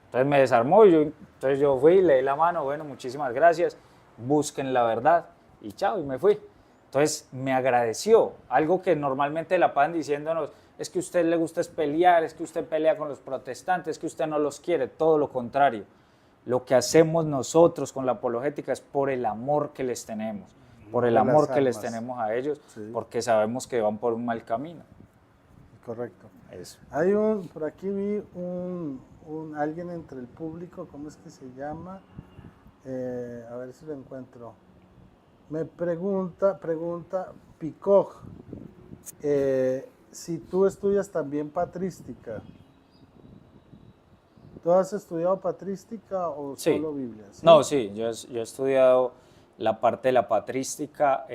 Entonces me desarmó, entonces yo fui, le di la mano, bueno, muchísimas gracias, busquen la verdad y chao, y me fui. Entonces me agradeció, algo que normalmente la pasan diciéndonos, es que a usted le gusta es pelear, es que usted pelea con los protestantes, es que usted no los quiere, todo lo contrario. Lo que hacemos nosotros con la apologética es por el amor que les tenemos, por el amor que les tenemos a ellos, sí, porque sabemos que van por un mal camino. Correcto. Eso. Hay por aquí vi alguien entre el público, ¿cómo es que se llama? A ver si lo encuentro. Me pregunta Picoj, si tú estudias también patrística. ¿Tú has estudiado patrística o sí. Solo Biblia? ¿Sí? No, sí, yo he estudiado la parte de la patrística,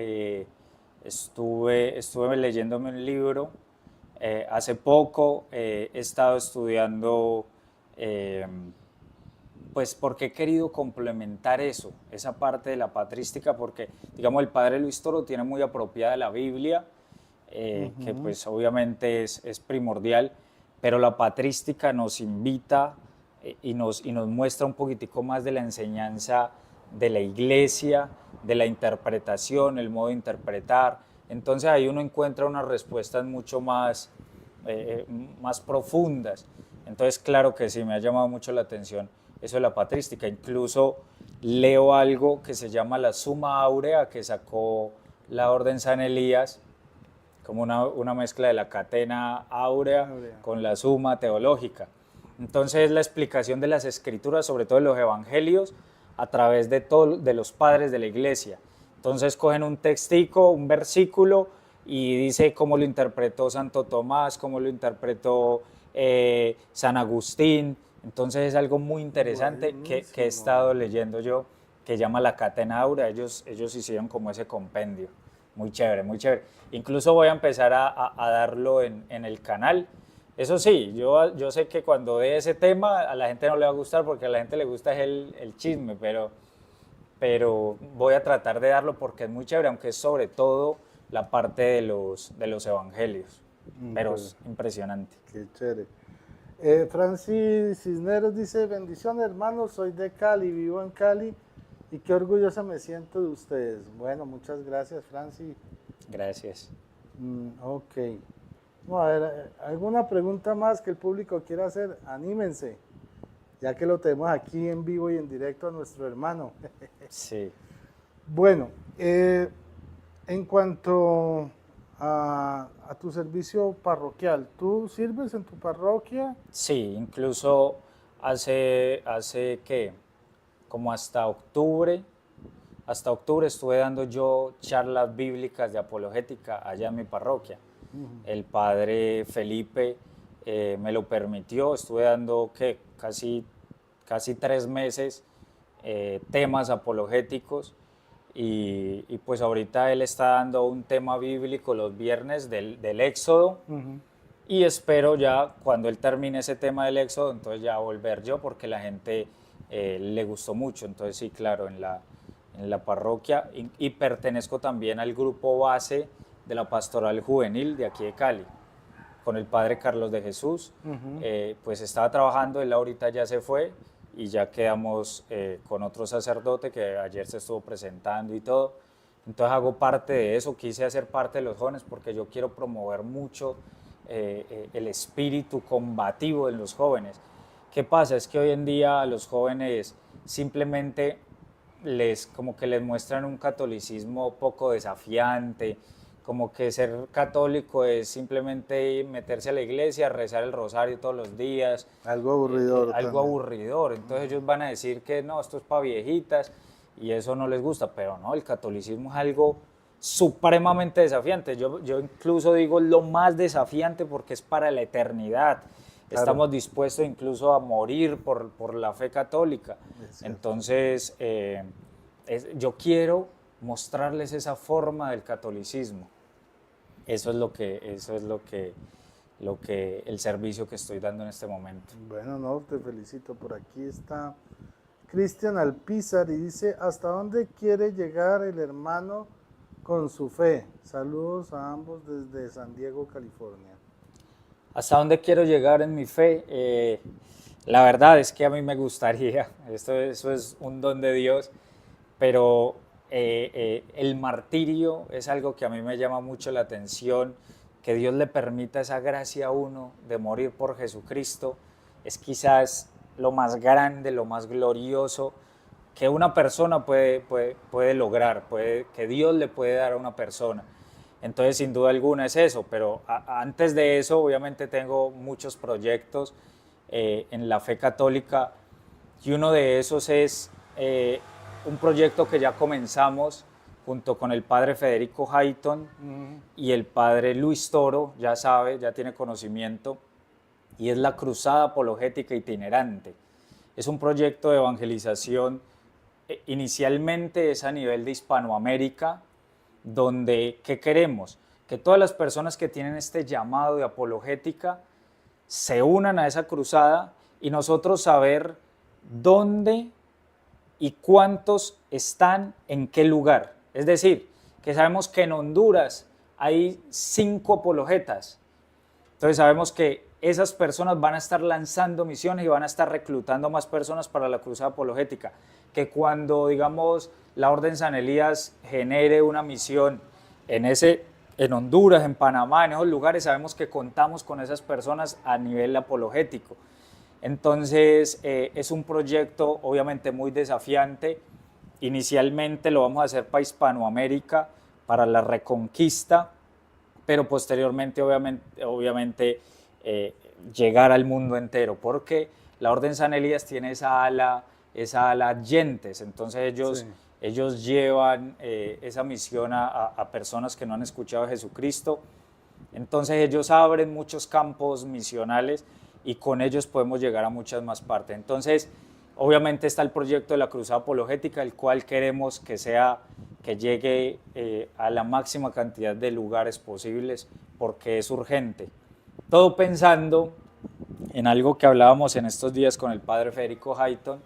estuve leyéndome un libro, hace poco he estado estudiando, pues porque he querido complementar eso, esa parte de la patrística, porque digamos el padre Luis Toro tiene muy apropiada la Biblia, que pues obviamente es primordial, pero la patrística nos invita y nos muestra un poquitico más de la enseñanza de la iglesia, de la interpretación, el modo de interpretar. Entonces ahí uno encuentra unas respuestas mucho más profundas. Entonces claro que sí, me ha llamado mucho la atención eso de la patrística. Incluso leo algo que se llama la Suma Áurea, que sacó la Orden San Elías, como una mezcla de la catena áurea con la suma teológica. Entonces es la explicación de las escrituras, sobre todo de los evangelios, a través de los padres de la iglesia. Entonces cogen un textico, un versículo, y dice cómo lo interpretó Santo Tomás, cómo lo interpretó San Agustín. Entonces es algo muy interesante que he estado leyendo yo, que llama la catena áurea. Ellos hicieron como ese compendio. Muy chévere, muy chévere. Incluso voy a empezar a darlo en el canal. Eso sí, yo sé que cuando dé ese tema a la gente no le va a gustar porque a la gente le gusta el chisme, pero voy a tratar de darlo porque es muy chévere, aunque es sobre todo la parte de los evangelios. Pero es impresionante. Qué chévere. Francis Cisneros dice, bendiciones hermanos, soy de Cali, vivo en Cali y qué orgullosa me siento de ustedes. Bueno, muchas gracias, Francis. Gracias. Ok. No, a ver, ¿alguna pregunta más que el público quiera hacer? Anímense, ya que lo tenemos aquí en vivo y en directo a nuestro hermano. Sí. Bueno, en cuanto a tu servicio parroquial, ¿tú sirves en tu parroquia? Sí, incluso hace ¿qué? Como hasta octubre hasta octubre estuve dando yo charlas bíblicas de apologética allá en mi parroquia. El padre Felipe me lo permitió, estuve dando casi 3 meses temas apologéticos y pues ahorita él está dando un tema bíblico los viernes del Éxodo. Y espero ya cuando él termine ese tema del Éxodo, entonces ya volver yo porque la gente le gustó mucho. Entonces sí, claro, en la parroquia y pertenezco también al grupo base de la pastoral juvenil de aquí de Cali, con el padre Carlos de Jesús. Pues estaba trabajando, él ahorita ya se fue y ya quedamos con otro sacerdote que ayer se estuvo presentando y todo. Entonces hago parte de eso, quise hacer parte de los jóvenes porque yo quiero promover mucho el espíritu combativo de los jóvenes. ¿Qué pasa? Es que hoy en día a los jóvenes simplemente como que les muestran un catolicismo poco desafiante, como que ser católico es simplemente meterse a la iglesia, rezar el rosario todos los días. Algo aburridor. Algo aburridor. Entonces ellos van a decir que no, esto es para viejitas y eso no les gusta, pero no, el catolicismo es algo supremamente desafiante. Yo incluso digo lo más desafiante porque es para la eternidad. Claro. Estamos dispuestos incluso a morir por la fe católica. Entonces, yo quiero mostrarles esa forma del catolicismo. Eso es el servicio que estoy dando en este momento. Bueno, no, te felicito. Por aquí está Cristian Alpizar y dice, ¿hasta dónde quiere llegar el hermano con su fe? Saludos a ambos desde San Diego, California. ¿Hasta dónde quiero llegar en mi fe? La verdad es que a mí me gustaría, eso es un don de Dios, pero el martirio es algo que a mí me llama mucho la atención, que Dios le permita esa gracia a uno de morir por Jesucristo, es quizás lo más grande, lo más glorioso que una persona puede lograr, que Dios le puede dar a una persona. Entonces, sin duda alguna es eso, pero antes de eso, obviamente tengo muchos proyectos en la fe católica y uno de esos es un proyecto que ya comenzamos junto con el padre Federico Hayton y el padre Luis Toro, ya sabe, ya tiene conocimiento, y es la Cruzada Apologética Itinerante. Es un proyecto de evangelización, inicialmente es a nivel de Hispanoamérica, donde, ¿qué queremos? Que todas las personas que tienen este llamado de apologética se unan a esa cruzada y nosotros saber dónde y cuántos están en qué lugar. Es decir, que sabemos que en Honduras hay 5 apologetas. Entonces sabemos que esas personas van a estar lanzando misiones y van a estar reclutando más personas para la cruzada apologética. Que cuando, digamos, la Orden San Elías genere una misión en Honduras, en Panamá, en esos lugares, sabemos que contamos con esas personas a nivel apologético. Entonces, es un proyecto obviamente muy desafiante. Inicialmente lo vamos a hacer para Hispanoamérica, para la reconquista, pero posteriormente, obviamente llegar al mundo entero, porque la Orden San Elías tiene esa ala Yentes, entonces ellos llevan esa misión a personas que no han escuchado a Jesucristo. Entonces ellos abren muchos campos misionales y con ellos podemos llegar a muchas más partes. Entonces, obviamente está el proyecto de la Cruzada Apologética, el cual queremos que llegue a la máxima cantidad de lugares posibles, porque es urgente. Todo pensando en algo que hablábamos en estos días con el padre Federico Hayton,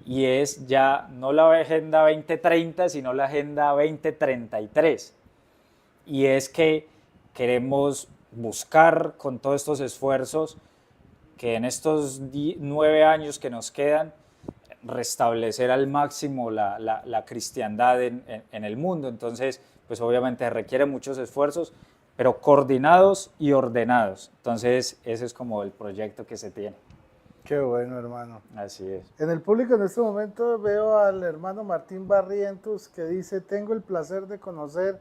y es ya no la Agenda 2030, sino la Agenda 2033. Y es que queremos buscar con todos estos esfuerzos que en estos 9 años que nos quedan, restablecer al máximo la cristiandad en el mundo. Entonces, pues obviamente requiere muchos esfuerzos, pero coordinados y ordenados. Entonces, ese es como el proyecto que se tiene. Qué bueno, hermano. Así es. En el público en este momento veo al hermano Martín Barrientos que dice, tengo el placer de conocer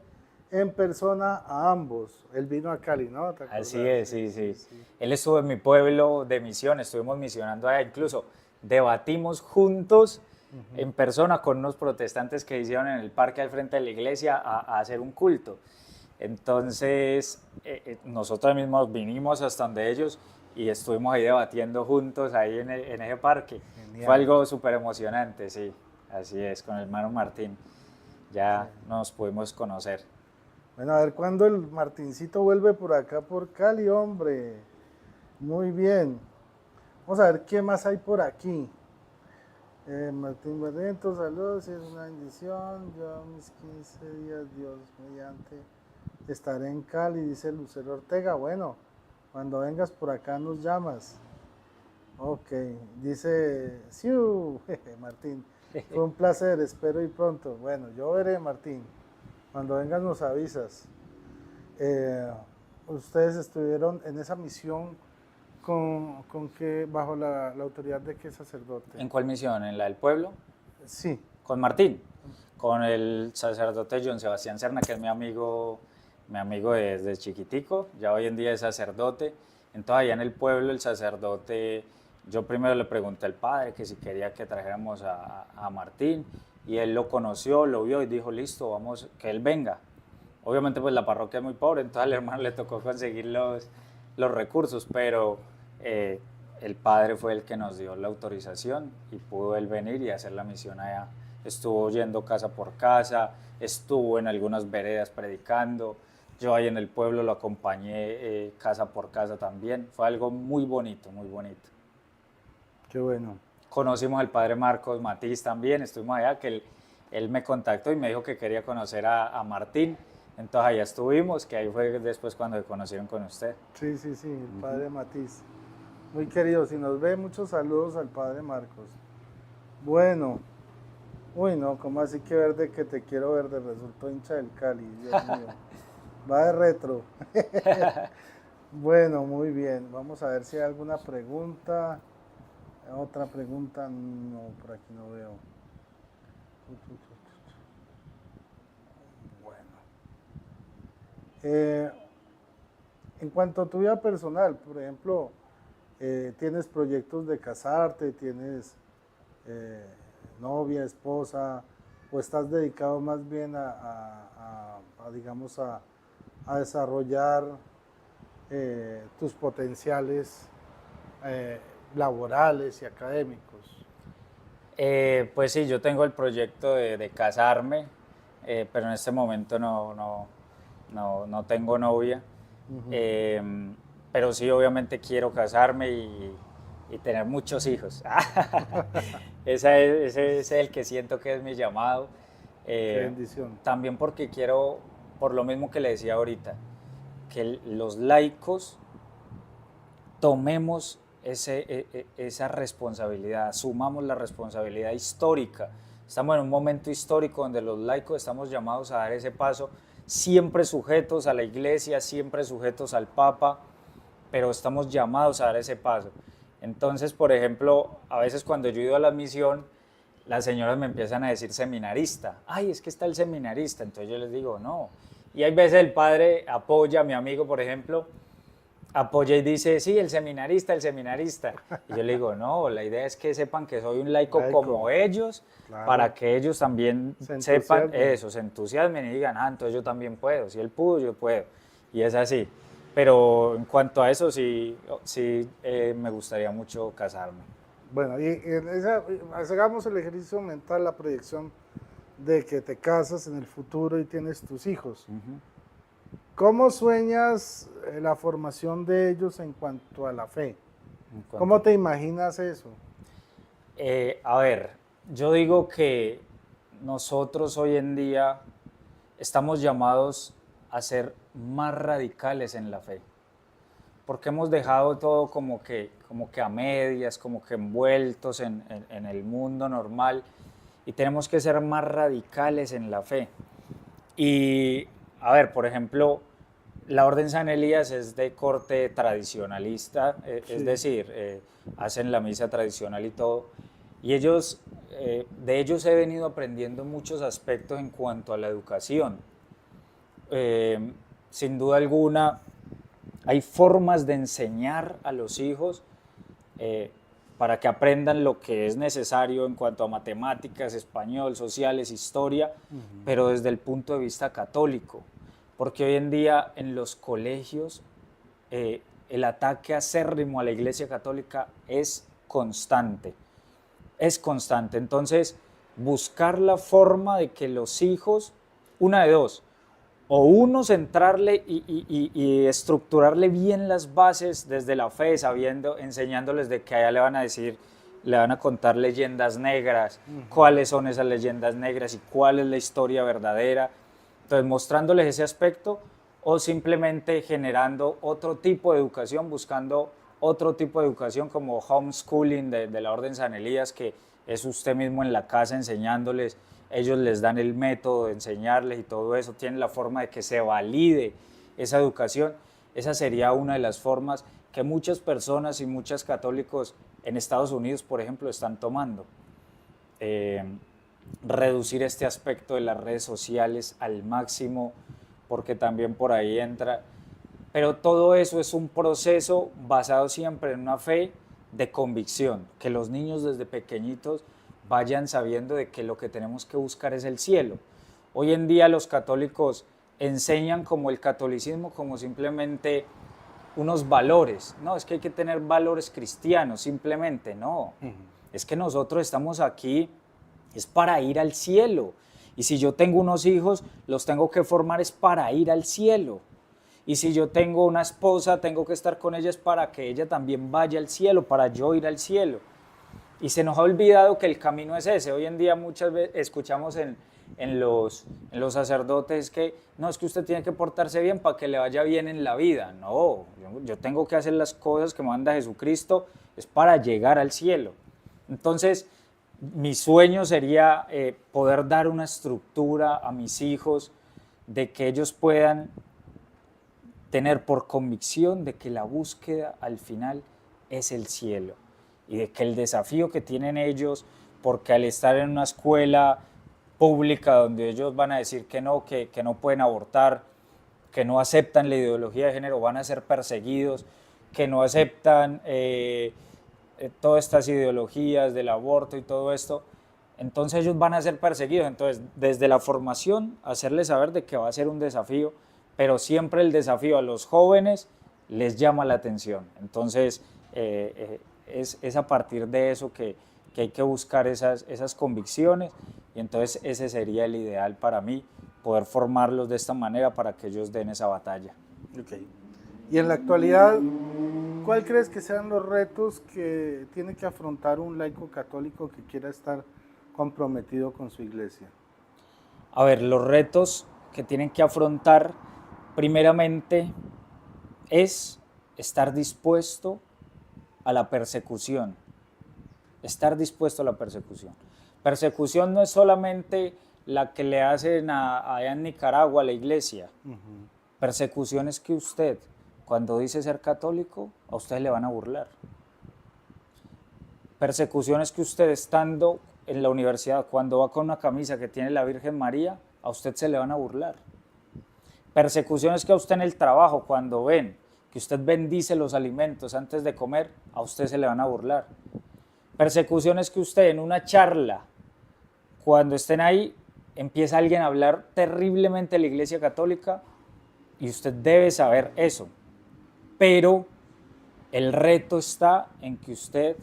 en persona a ambos. Él vino a Cali, ¿no? Así es, sí. Él estuvo en mi pueblo de misión, estuvimos misionando allá, incluso debatimos juntos en persona con unos protestantes que hicieron en el parque al frente de la iglesia a hacer un culto. Entonces, nosotros mismos vinimos hasta donde ellos y estuvimos ahí debatiendo juntos ahí en ese parque. Genial. Fue algo súper emocionante, sí, así es, con el hermano Martín. Ya nos pudimos conocer. Bueno, a ver cuándo el Martincito vuelve por acá, por Cali, hombre. Muy bien. Vamos a ver qué más hay por aquí. Martín Barreto, saludos, es una bendición. Yo mis 15 días, Dios mediante, estaré en Cali, dice Lucero Ortega. Bueno, cuando vengas por acá nos llamas. Ok, dice Siu, Martín, fue un placer, espero y pronto. Bueno, yo veré, Martín, cuando vengas nos avisas. Ustedes estuvieron en esa misión con que, bajo la autoridad de qué sacerdote. ¿En cuál misión? ¿En la del pueblo? Sí. Con Martín, con el sacerdote John Sebastián Serna, que es mi amigo desde chiquitico, ya hoy en día es sacerdote. Entonces allá en el pueblo el sacerdote, yo primero le pregunté al padre que si quería que trajéramos a Martín, y él lo conoció, lo vio y dijo, listo, vamos, que él venga. Obviamente pues la parroquia es muy pobre, entonces al hermano le tocó conseguir los recursos, pero el padre fue el que nos dio la autorización y pudo él venir y hacer la misión allá. Estuvo yendo casa por casa, estuvo en algunas veredas predicando, yo ahí en el pueblo lo acompañé casa por casa también. Fue algo muy bonito, muy bonito. Qué bueno. Conocimos al padre Marcos Matiz también, estuvimos allá, que él me contactó y me dijo que quería conocer a Martín. Entonces allá estuvimos, que ahí fue después cuando se conocieron con usted. Sí, el padre Matiz. Muy querido, si nos ve, muchos saludos al padre Marcos. Bueno, uy no, ¿cómo así que verde que te quiero verde? Resultó hincha del Cali, Dios mío. Va de retro. Bueno, muy bien. Vamos a ver si hay alguna pregunta. Otra pregunta, no, por aquí no veo. Bueno. En cuanto a tu vida personal, por ejemplo, ¿tienes proyectos de casarte? ¿Tienes novia, esposa? ¿O estás dedicado más bien digamos, a desarrollar tus potenciales laborales y académicos? Pues sí, yo tengo el proyecto de casarme, pero en este momento no tengo novia. Pero sí, obviamente quiero casarme y tener muchos hijos. Ese es el que siento que es mi llamado. Qué bendición. También porque quiero, por lo mismo que le decía ahorita, que los laicos tomemos esa responsabilidad, asumamos la responsabilidad histórica. Estamos en un momento histórico donde los laicos estamos llamados a dar ese paso, siempre sujetos a la iglesia, siempre sujetos al Papa, pero estamos llamados a dar ese paso. Entonces, por ejemplo, a veces cuando yo he ido a la misión, las señoras me empiezan a decir seminarista. Ay, es que está el seminarista. Entonces yo les digo, no. Y hay veces el padre apoya, a mi amigo, por ejemplo, apoya y dice, sí, el seminarista. Y yo le digo, no, la idea es que sepan que soy un laico como ellos, claro, para que ellos también sepan eso, se entusiasmen y digan, entonces yo también puedo, si él pudo, yo puedo. Y es así. Pero en cuanto a eso, sí me gustaría mucho casarme. Bueno, y hagamos el ejercicio mental, la proyección de que te casas en el futuro y tienes tus hijos. ¿Cómo sueñas la formación de ellos en cuanto a la fe? ¿Cómo te imaginas eso? A ver, yo digo que nosotros hoy en día estamos llamados a ser más radicales en la fe, porque hemos dejado todo como que a medias, como que envueltos en el mundo normal, y tenemos que ser más radicales en la fe. Y, a ver, por ejemplo, la Orden San Elías es de corte tradicionalista, sí, es decir, hacen la misa tradicional y todo, y de ellos he venido aprendiendo muchos aspectos en cuanto a la educación. Sin duda alguna, hay formas de enseñar a los hijos para que aprendan lo que es necesario en cuanto a matemáticas, español, sociales, historia, pero desde el punto de vista católico, porque hoy en día en los colegios el ataque acérrimo a la Iglesia Católica es constante, es constante. Entonces, buscar la forma de que los hijos, una de dos, o uno centrarle y estructurarle bien las bases desde la fe, sabiendo, enseñándoles de que allá le van a decir, le van a contar leyendas negras, cuáles son esas leyendas negras y cuál es la historia verdadera. Entonces, mostrándoles ese aspecto, o simplemente generando otro tipo de educación, buscando otro tipo de educación como homeschooling de la Orden San Elías, que es usted mismo en la casa enseñándoles. Ellos les dan el método de enseñarles y todo eso, tienen la forma de que se valide esa educación. Esa sería una de las formas que muchas personas y muchos católicos en Estados Unidos, por ejemplo, están tomando. Reducir este aspecto de las redes sociales al máximo, porque también por ahí entra. Pero todo eso es un proceso basado siempre en una fe de convicción, que los niños desde pequeñitos vayan sabiendo de que lo que tenemos que buscar es el cielo. Hoy en día los católicos enseñan como el catolicismo como simplemente unos valores. No, es que hay que tener valores cristianos, simplemente no. Es que nosotros estamos aquí, es para ir al cielo. Y si yo tengo unos hijos, los tengo que formar es para ir al cielo. Y si yo tengo una esposa, tengo que estar con ella es para que ella también vaya al cielo, para yo ir al cielo. Y se nos ha olvidado que el camino es ese. Hoy en día muchas veces escuchamos en los sacerdotes que no, es que usted tiene que portarse bien para que le vaya bien en la vida. No, yo tengo que hacer las cosas que manda Jesucristo, es para llegar al cielo. Entonces, mi sueño sería poder dar una estructura a mis hijos de que ellos puedan tener por convicción de que la búsqueda al final es el cielo. Y de que el desafío que tienen ellos, porque al estar en una escuela pública donde ellos van a decir que no pueden abortar, que no aceptan la ideología de género, van a ser perseguidos, que no aceptan todas estas ideologías del aborto y todo esto, entonces ellos van a ser perseguidos. Entonces, desde la formación, hacerles saber de que va a ser un desafío, pero siempre el desafío a los jóvenes les llama la atención. Entonces, es a partir de eso que hay que buscar esas convicciones, y entonces ese sería el ideal para mí, poder formarlos de esta manera para que ellos den esa batalla. Okay. Y en la actualidad, ¿cuál crees que sean los retos que tiene que afrontar un laico católico que quiera estar comprometido con su iglesia? A ver, los retos que tienen que afrontar primeramente es estar dispuesto a la persecución, estar dispuesto a la persecución. Persecución no es solamente la que le hacen allá en Nicaragua a la iglesia. Persecución es que usted, cuando dice ser católico, a usted le van a burlar. Persecución es que usted, estando en la universidad, cuando va con una camisa que tiene la Virgen María, a usted se le van a burlar. Persecución es que a usted en el trabajo, cuando ven que usted bendice los alimentos antes de comer, a usted se le van a burlar. Persecución es que usted en una charla, cuando estén ahí, empieza alguien a hablar terriblemente de la Iglesia Católica, y usted debe saber eso. Pero el reto está en que usted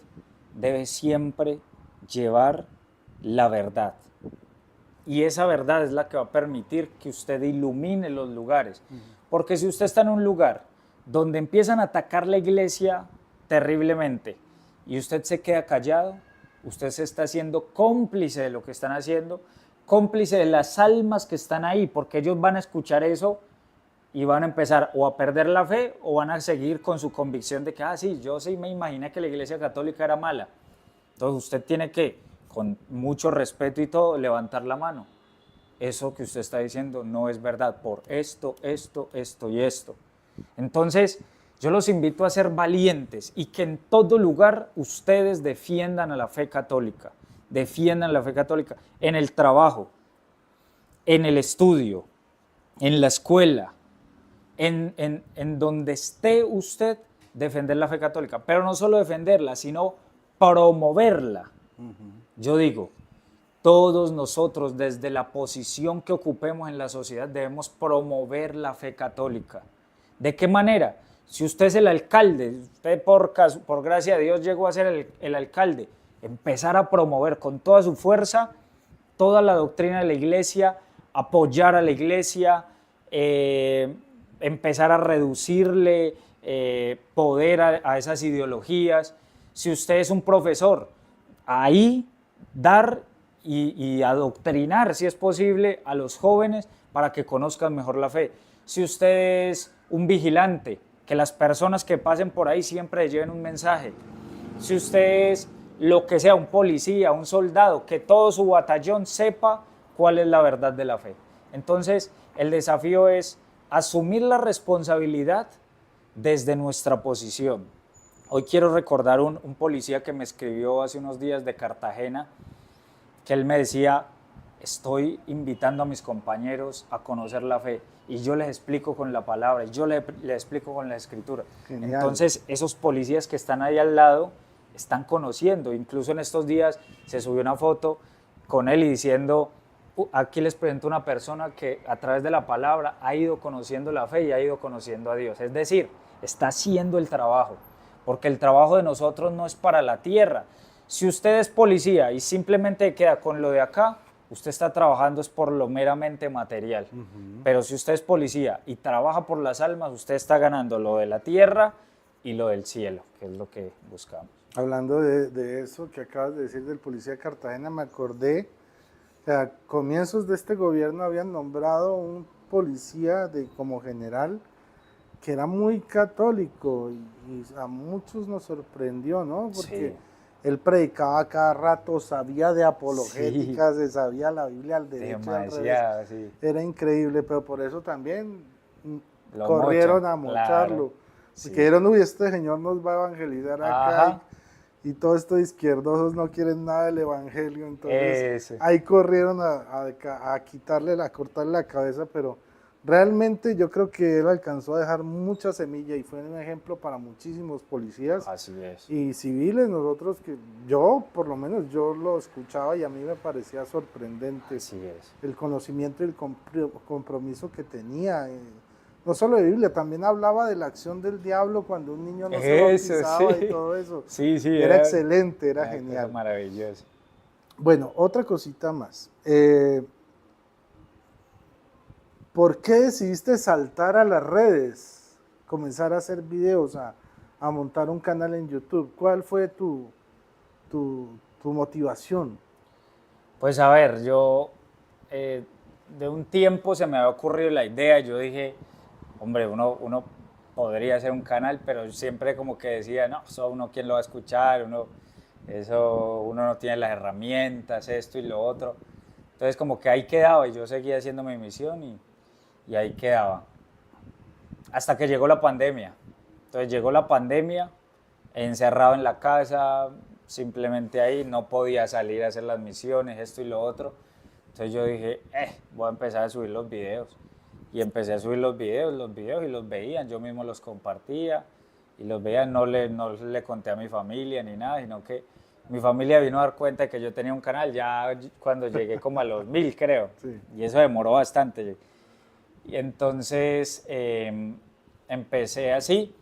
debe siempre llevar la verdad. Y esa verdad es la que va a permitir que usted ilumine los lugares. Porque si usted está en un lugar donde empiezan a atacar la iglesia terriblemente y usted se queda callado, usted se está haciendo cómplice de lo que están haciendo, cómplice de las almas que están ahí, porque ellos van a escuchar eso y van a empezar o a perder la fe o van a seguir con su convicción de que, sí, yo sí me imaginé que la iglesia católica era mala. Entonces usted tiene que, con mucho respeto y todo, levantar la mano. Eso que usted está diciendo no es verdad por esto, esto, esto y esto. Entonces, yo los invito a ser valientes y que en todo lugar ustedes defiendan a la fe católica, defiendan la fe católica en el trabajo, en el estudio, en la escuela, en donde esté usted, defender la fe católica, pero no solo defenderla, sino promoverla. Yo digo, todos nosotros desde la posición que ocupemos en la sociedad debemos promover la fe católica. ¿De qué manera? Si usted es el alcalde, usted por gracia de Dios llegó a ser el alcalde, empezar a promover con toda su fuerza toda la doctrina de la iglesia, apoyar a la iglesia, empezar a reducirle poder a esas ideologías. Si usted es un profesor, ahí dar y adoctrinar, si es posible, a los jóvenes para que conozcan mejor la fe. Si usted es un vigilante, que las personas que pasen por ahí siempre lleven un mensaje. Si usted es lo que sea, un policía, un soldado, que todo su batallón sepa cuál es la verdad de la fe. Entonces, el desafío es asumir la responsabilidad desde nuestra posición. Hoy quiero recordar un policía que me escribió hace unos días de Cartagena, que él me decía, estoy invitando a mis compañeros a conocer la fe y yo les explico con la palabra, yo les explico con la escritura. Genial. Entonces, esos policías que están ahí al lado están conociendo. Incluso en estos días se subió una foto con él y diciendo, aquí les presento una persona que a través de la palabra ha ido conociendo la fe y ha ido conociendo a Dios. Es decir, está haciendo el trabajo, porque el trabajo de nosotros no es para la tierra. Si usted es policía y simplemente queda con lo de acá, usted está trabajando es por lo meramente material. Pero si usted es policía y trabaja por las almas, usted está ganando lo de la tierra y lo del cielo, que es lo que buscamos. Hablando de eso que acabas de decir del policía de Cartagena, me acordé que a comienzos de este gobierno habían nombrado un policía como general que era muy católico y a muchos nos sorprendió, ¿no? Porque sí, él predicaba cada rato, sabía de apologética, sí, se sabía la Biblia al derecho y al revés. Sí. Era increíble, pero por eso también corrieron a mocharlo. Claro. Sí. Porque dijeron, uy, este señor nos va a evangelizar acá y todos estos izquierdosos no quieren nada del evangelio, entonces ahí corrieron a quitarle, a cortarle la cabeza, pero realmente yo creo que él alcanzó a dejar mucha semilla y fue un ejemplo para muchísimos policías. Así es. Y civiles. Nosotros, que yo por lo menos yo lo escuchaba y a mí me parecía sorprendente. Así es. El conocimiento y el compromiso que tenía. No solo de Biblia, también hablaba de la acción del diablo cuando un niño no se bautizaba y todo eso. Sí, sí. Era excelente, era genial. Maravilloso. Bueno, otra cosita más. ¿Por qué decidiste saltar a las redes? Comenzar a hacer videos, a montar un canal en YouTube. ¿Cuál fue tu motivación? Pues a ver, yo de un tiempo se me había ocurrido la idea, yo dije, hombre, uno podría hacer un canal, pero siempre como que decía, no, eso uno quién lo va a escuchar, uno no tiene las herramientas, esto y lo otro. Entonces como que ahí quedaba y yo seguía haciendo mi misión y ahí quedaba. Hasta que llegó la pandemia. Entonces llegó la pandemia, encerrado en la casa, simplemente ahí, no podía salir a hacer las misiones, esto y lo otro. Entonces yo dije, voy a empezar a subir los videos. Y empecé a subir los videos y los veían, yo mismo los compartía y los veía, no le conté a mi familia ni nada, sino que mi familia vino a dar cuenta de que yo tenía un canal ya cuando llegué como a los 1000, creo, sí. Y eso demoró bastante. Y entonces empecé así,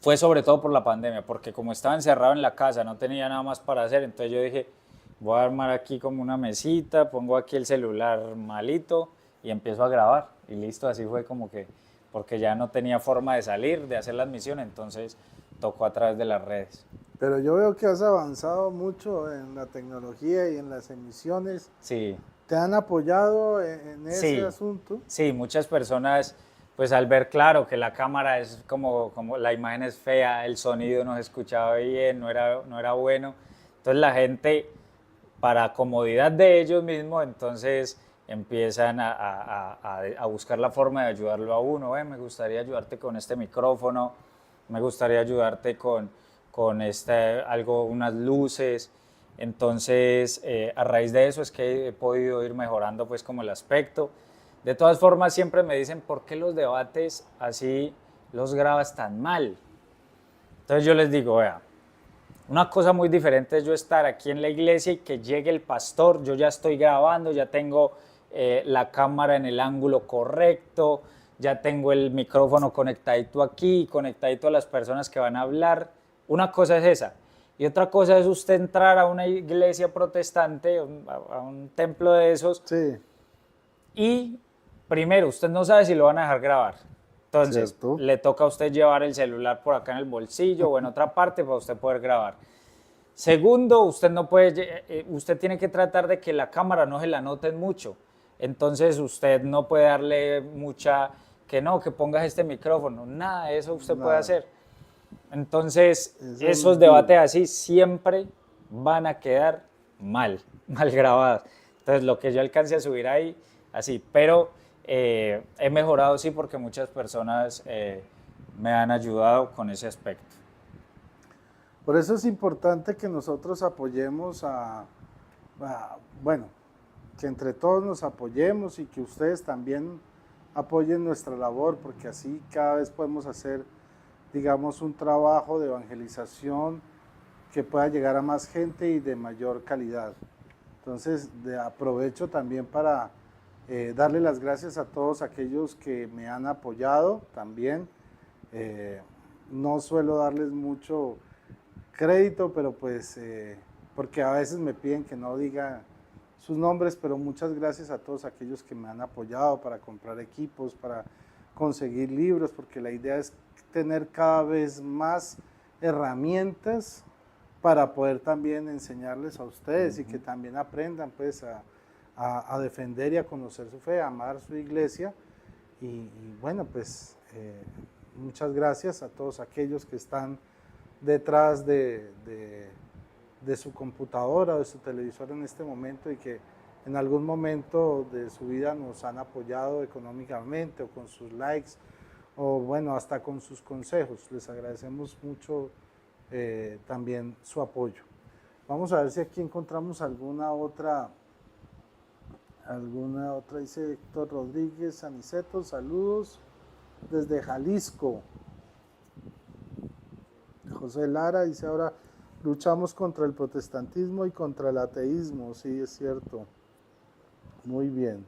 fue sobre todo por la pandemia, porque como estaba encerrado en la casa, no tenía nada más para hacer, entonces yo dije, voy a armar aquí como una mesita, pongo aquí el celular malito y empiezo a grabar. Y listo, así fue como que, porque ya no tenía forma de salir, de hacer las misiones, entonces tocó a través de las redes. Pero yo veo que has avanzado mucho en la tecnología y en las emisiones. Sí. ¿Te han apoyado en ese asunto? Sí, muchas personas, pues al ver claro que la cámara es como la imagen es fea, el sonido no se escuchaba bien, no era bueno. Entonces la gente, para comodidad de ellos mismos, entonces empiezan a buscar la forma de ayudarlo a uno. Me gustaría ayudarte con este micrófono, me gustaría ayudarte con unas luces. Entonces, a raíz de eso es que he podido ir mejorando pues como el aspecto. De todas formas, siempre me dicen, ¿por qué los debates así los grabas tan mal? Entonces yo les digo, vea, Una cosa muy diferente es yo estar aquí en la iglesia y que llegue el pastor, yo ya estoy grabando, ya tengo la cámara en el ángulo correcto, ya tengo el micrófono conectadito aquí, conectadito a las personas que van a hablar. Una cosa es esa. Y otra cosa es usted entrar a una iglesia protestante, a un templo de esos, Sí, y primero, usted no sabe si lo van a dejar grabar. Entonces, cierto. le toca a usted llevar el celular por acá en el bolsillo o en otra parte para usted poder grabar. Segundo, usted no puede, usted tiene que tratar de que la cámara no se la noten mucho. Entonces, usted no puede darle mucha, que no, que pongas este micrófono. Nada de eso usted puede Nada. hacer. Entonces, Eso esos es debates duro. así siempre van a quedar mal, mal grabados. Entonces, lo que yo alcance a subir ahí, así. Pero he mejorado, sí, porque muchas personas me han ayudado con ese aspecto. Por eso es importante que nosotros apoyemos bueno, que entre todos nos apoyemos y que ustedes también apoyen nuestra labor, porque así cada vez podemos hacer, digamos, un trabajo de evangelización que pueda llegar a más gente y de mayor calidad. Entonces, aprovecho también para darle las gracias a todos aquellos que me han apoyado también. Eh, no suelo darles mucho crédito, pero pues, porque a veces me piden que no diga sus nombres, pero muchas gracias a todos aquellos que me han apoyado para comprar equipos, para conseguir libros, porque la idea es tener cada vez más herramientas para poder también enseñarles a ustedes y que también aprendan pues a defender y a conocer su fe, a amar su iglesia. Y bueno, pues muchas gracias a todos aquellos que están detrás de su computadora o de su televisor en este momento y que en algún momento de su vida nos han apoyado económicamente o con sus likes o bueno, hasta con sus consejos. Les agradecemos mucho también su apoyo. Vamos a ver si aquí encontramos alguna otra, dice Héctor Rodríguez Aniceto, saludos desde Jalisco. José Lara dice ahora luchamos contra el protestantismo y contra el ateísmo, sí, es cierto. Muy bien.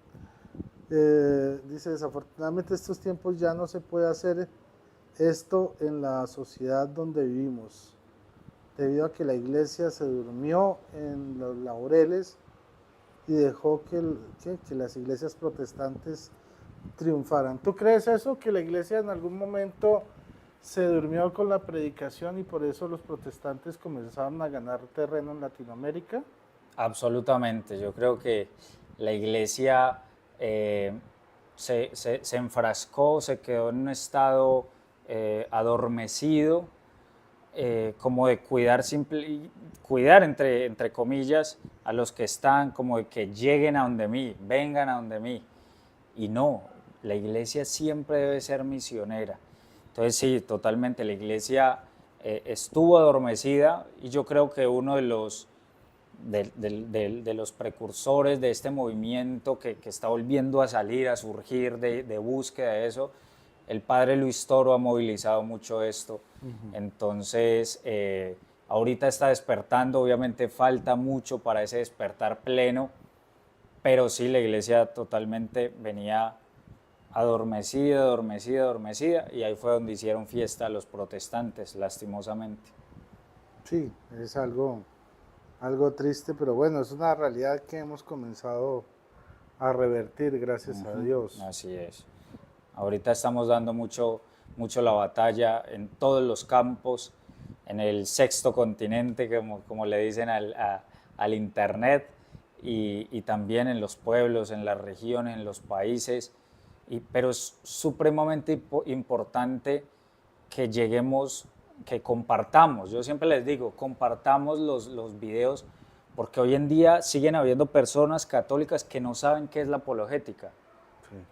Dice, desafortunadamente estos tiempos ya no se puede hacer esto en la sociedad donde vivimos, debido a que la iglesia se durmió en los laureles y dejó que las iglesias protestantes triunfaran. ¿Tú crees eso? ¿Que la iglesia en algún momento se durmió con la predicación y por eso los protestantes comenzaron a ganar terreno en Latinoamérica? Absolutamente. Yo creo que la iglesia se enfrascó, se quedó en un estado adormecido, como de cuidar entre comillas a los que están, como de que lleguen a donde mí, vengan a donde mí. Y no, la iglesia siempre debe ser misionera. Entonces sí, totalmente, la iglesia estuvo adormecida y yo creo que uno de los precursores de este movimiento que está volviendo a salir, a surgir de búsqueda de eso, el padre Luis Toro ha movilizado mucho esto. Entonces, ahorita está despertando, obviamente falta mucho para ese despertar pleno, pero sí, la iglesia totalmente venía adormecida, adormecida, adormecida, y ahí fue donde hicieron fiesta los protestantes, lastimosamente. Sí, es algo triste, pero bueno, es una realidad que hemos comenzado a revertir, gracias a Dios. Así es. Ahorita estamos dando mucho la batalla en todos los campos, en el sexto continente, como le dicen al Internet, y también en los pueblos, en las regiones, en los países. Pero es supremamente importante que lleguemos, que compartamos. Yo siempre les digo, compartamos los videos, porque hoy en día siguen habiendo personas católicas que no saben qué es la apologética,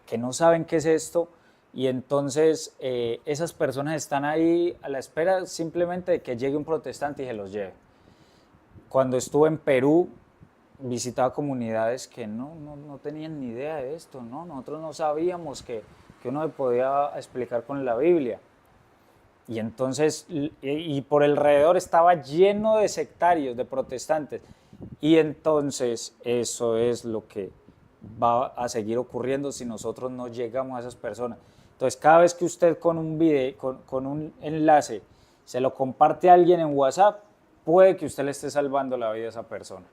que no saben qué es esto, y entonces esas personas están ahí a la espera simplemente de que llegue un protestante y se los lleve. Cuando estuve en Perú, visitaba comunidades que no tenían ni idea de esto, ¿no? Nosotros no sabíamos que uno podía explicar con la Biblia. Y entonces, y por alrededor estaba lleno de sectarios, de protestantes. Y entonces eso es lo que va a seguir ocurriendo si nosotros no llegamos a esas personas. Entonces, cada vez que usted con un video, con un enlace, se lo comparte a alguien en WhatsApp, puede que usted le esté salvando la vida a esa persona.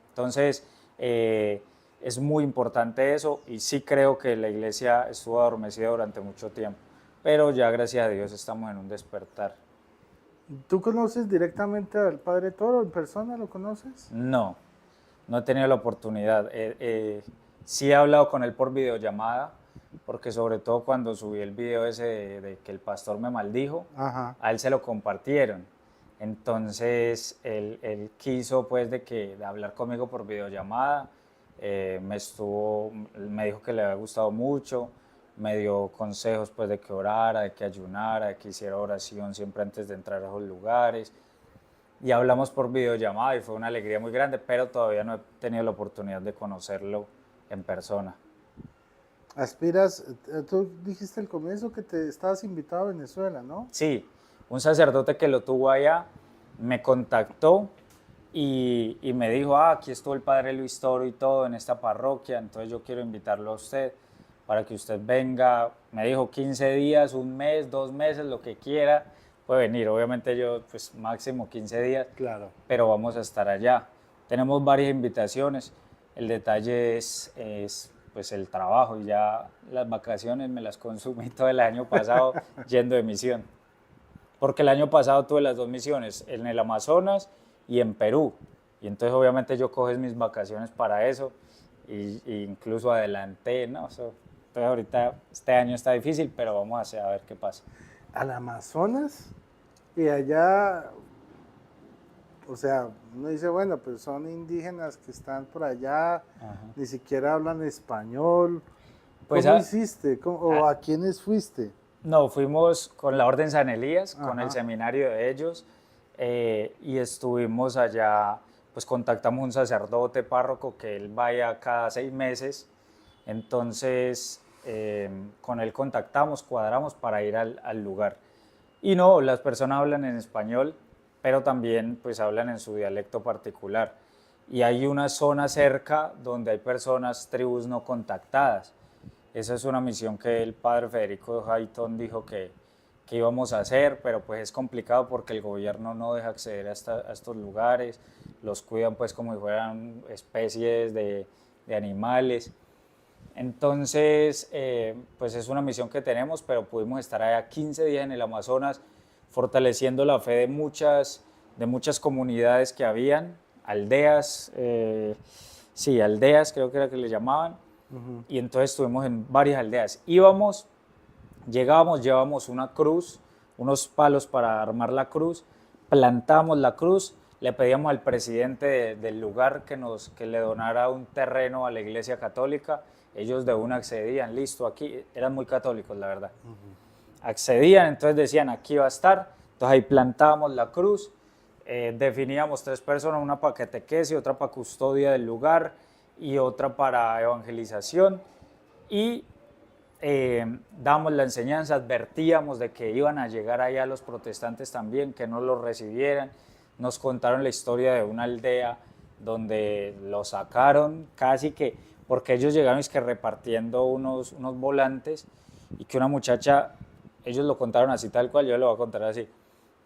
Entonces, es muy importante eso y sí creo que la iglesia estuvo adormecida durante mucho tiempo, pero ya gracias a Dios estamos en un despertar. ¿Tú conoces directamente al Padre Toro en persona? ¿Lo conoces? No, no he tenido la oportunidad. Sí he hablado con él por videollamada, porque sobre todo cuando subí el video ese de que el pastor me maldijo, Ajá. a él se lo compartieron. Entonces él quiso pues de hablar conmigo por videollamada, me dijo que le había gustado mucho, me dio consejos pues de que orara, de que ayunara, de que hiciera oración siempre antes de entrar a esos lugares. Y hablamos por videollamada y fue una alegría muy grande, pero todavía no he tenido la oportunidad de conocerlo en persona. Aspiras, tú dijiste al comienzo que te estabas invitado a Venezuela, ¿no? Sí, un sacerdote que lo tuvo allá me contactó y me dijo, aquí estuvo el padre Luis Toro y todo en esta parroquia, entonces yo quiero invitarlo a usted para que usted venga. Me dijo 15 días, un mes, 2 meses, lo que quiera, puede venir. Obviamente yo, pues máximo 15 días, Claro. pero vamos a estar allá. Tenemos varias invitaciones. El detalle es pues el trabajo y ya las vacaciones me las consumí todo el año pasado yendo de misión. Porque el año pasado tuve las 2 misiones, en el Amazonas y en Perú. Y entonces obviamente yo coges mis vacaciones para eso y incluso adelanté, ¿no? Entonces ahorita este año está difícil, pero vamos a ver qué pasa. Al Amazonas y allá, o sea, uno dice, bueno, pues son indígenas que están por allá, ni siquiera hablan español. Pues ¿Cómo hiciste? ¿O a quiénes fuiste? No, fuimos con la Orden San Elías, con el Ajá. seminario de ellos, y estuvimos allá, pues contactamos un sacerdote párroco que él vaya cada 6 meses, entonces con él contactamos, cuadramos para ir al lugar. Y no, las personas hablan en español, pero también pues hablan en su dialecto particular. Y hay una zona cerca donde hay personas, tribus no contactadas. Esa es una misión que el padre Federico Hayton dijo que íbamos a hacer, pero pues es complicado porque el gobierno no deja acceder a estos lugares, los cuidan pues como si fueran especies de animales. Entonces, pues es una misión que tenemos, pero pudimos estar allá 15 días en el Amazonas fortaleciendo la fe de muchas comunidades que habían, aldeas, sí, aldeas creo que era que le llamaban, y entonces estuvimos en varias aldeas. Llegábamos, llevábamos una cruz, unos palos para armar la cruz, plantamos la cruz, le pedíamos al presidente del lugar que le donara un terreno a la iglesia católica. Ellos de una accedían, listo, aquí, eran muy católicos, la verdad. Accedían, entonces decían, aquí va a estar, entonces ahí plantábamos la cruz, definíamos 3 personas, una para catequesis, otra para custodia del lugar y otra para evangelización, y damos la enseñanza, advertíamos de que iban a llegar allá los protestantes también, que no los recibieran. Nos contaron la historia de una aldea donde lo sacaron casi que, porque ellos llegaron es que repartiendo unos volantes y que una muchacha, ellos lo contaron así tal cual, yo lo voy a contar así,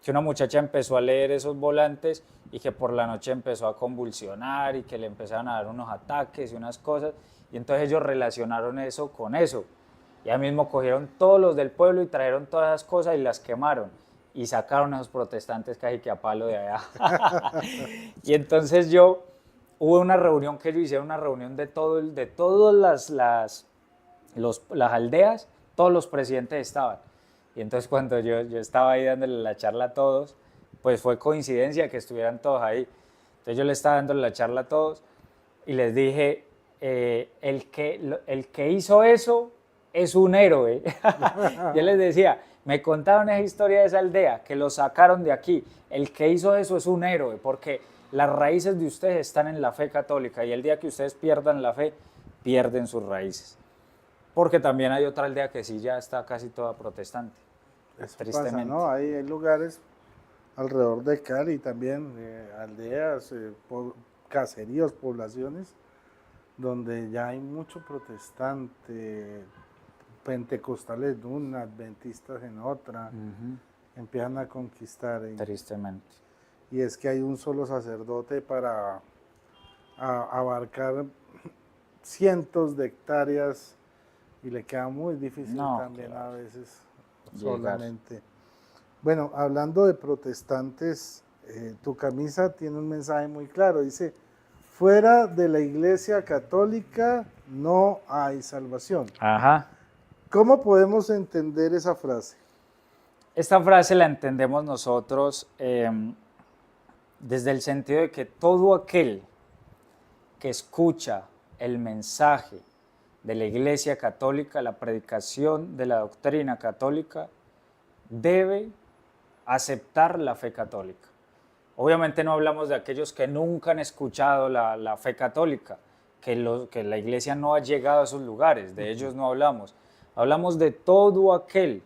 que una muchacha empezó a leer esos volantes y que por la noche empezó a convulsionar y que le empezaron a dar unos ataques y unas cosas, y entonces ellos relacionaron eso con eso. Ya mismo cogieron todos los del pueblo y trajeron todas esas cosas y las quemaron y sacaron a esos protestantes casi que a palo de allá. Y entonces hubo una reunión que ellos hicieron, una reunión de todas las aldeas, todos los presidentes estaban. Y entonces cuando yo estaba ahí dándole la charla a todos, pues fue coincidencia que estuvieran todos ahí. Entonces yo le estaba dándole la charla a todos y les dije, el que hizo eso es un héroe. Yo les decía, me contaron esa historia de esa aldea, que lo sacaron de aquí. El que hizo eso es un héroe, porque las raíces de ustedes están en la fe católica y el día que ustedes pierdan la fe, pierden sus raíces. Porque también hay otra aldea que sí ya está casi toda protestante. Eso pasa, tristemente. ¿no? Hay lugares alrededor de Cali también, aldeas, caseríos, poblaciones, donde ya hay mucho protestante, pentecostales de una, adventistas en otra, Ujú. empiezan a conquistar. Tristemente. Y es que hay un solo sacerdote para abarcar cientos de hectáreas y le queda muy difícil No, también a veces llegar. solamente. Bueno, hablando de protestantes, tu camisa tiene un mensaje muy claro, dice, fuera de la Iglesia Católica no hay salvación. Ajá. ¿Cómo podemos entender esa frase? Esta frase la entendemos nosotros desde el sentido de que todo aquel que escucha el mensaje de la Iglesia Católica, la predicación de la doctrina católica, debe aceptar la fe católica. Obviamente no hablamos de aquellos que nunca han escuchado la fe católica, que la Iglesia no ha llegado a esos lugares, de ellos no hablamos. Hablamos de todo aquel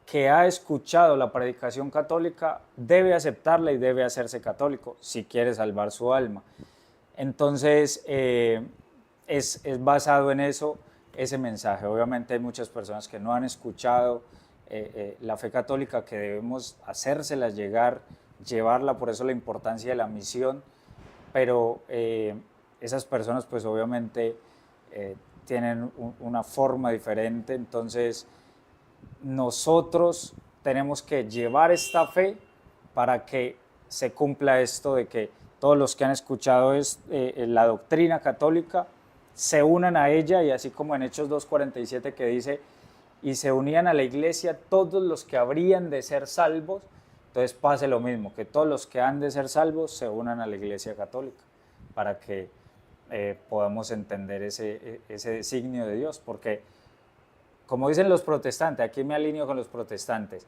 que ha escuchado la predicación católica, debe aceptarla y debe hacerse católico si quiere salvar su alma. Entonces, es basado en eso ese mensaje. Obviamente hay muchas personas que no han escuchado la fe católica, que debemos hacérselas llegar, llevarla, por eso la importancia de la misión, pero esas personas pues obviamente tienen una forma diferente, entonces nosotros tenemos que llevar esta fe para que se cumpla esto de que todos los que han escuchado la doctrina católica se unan a ella, y así como en Hechos 2:47 que dice, y se unían a la iglesia todos los que habrían de ser salvos, entonces pase lo mismo, que todos los que han de ser salvos se unan a la iglesia católica, para que podamos entender ese designio de Dios, porque como dicen los protestantes, aquí me alineo con los protestantes,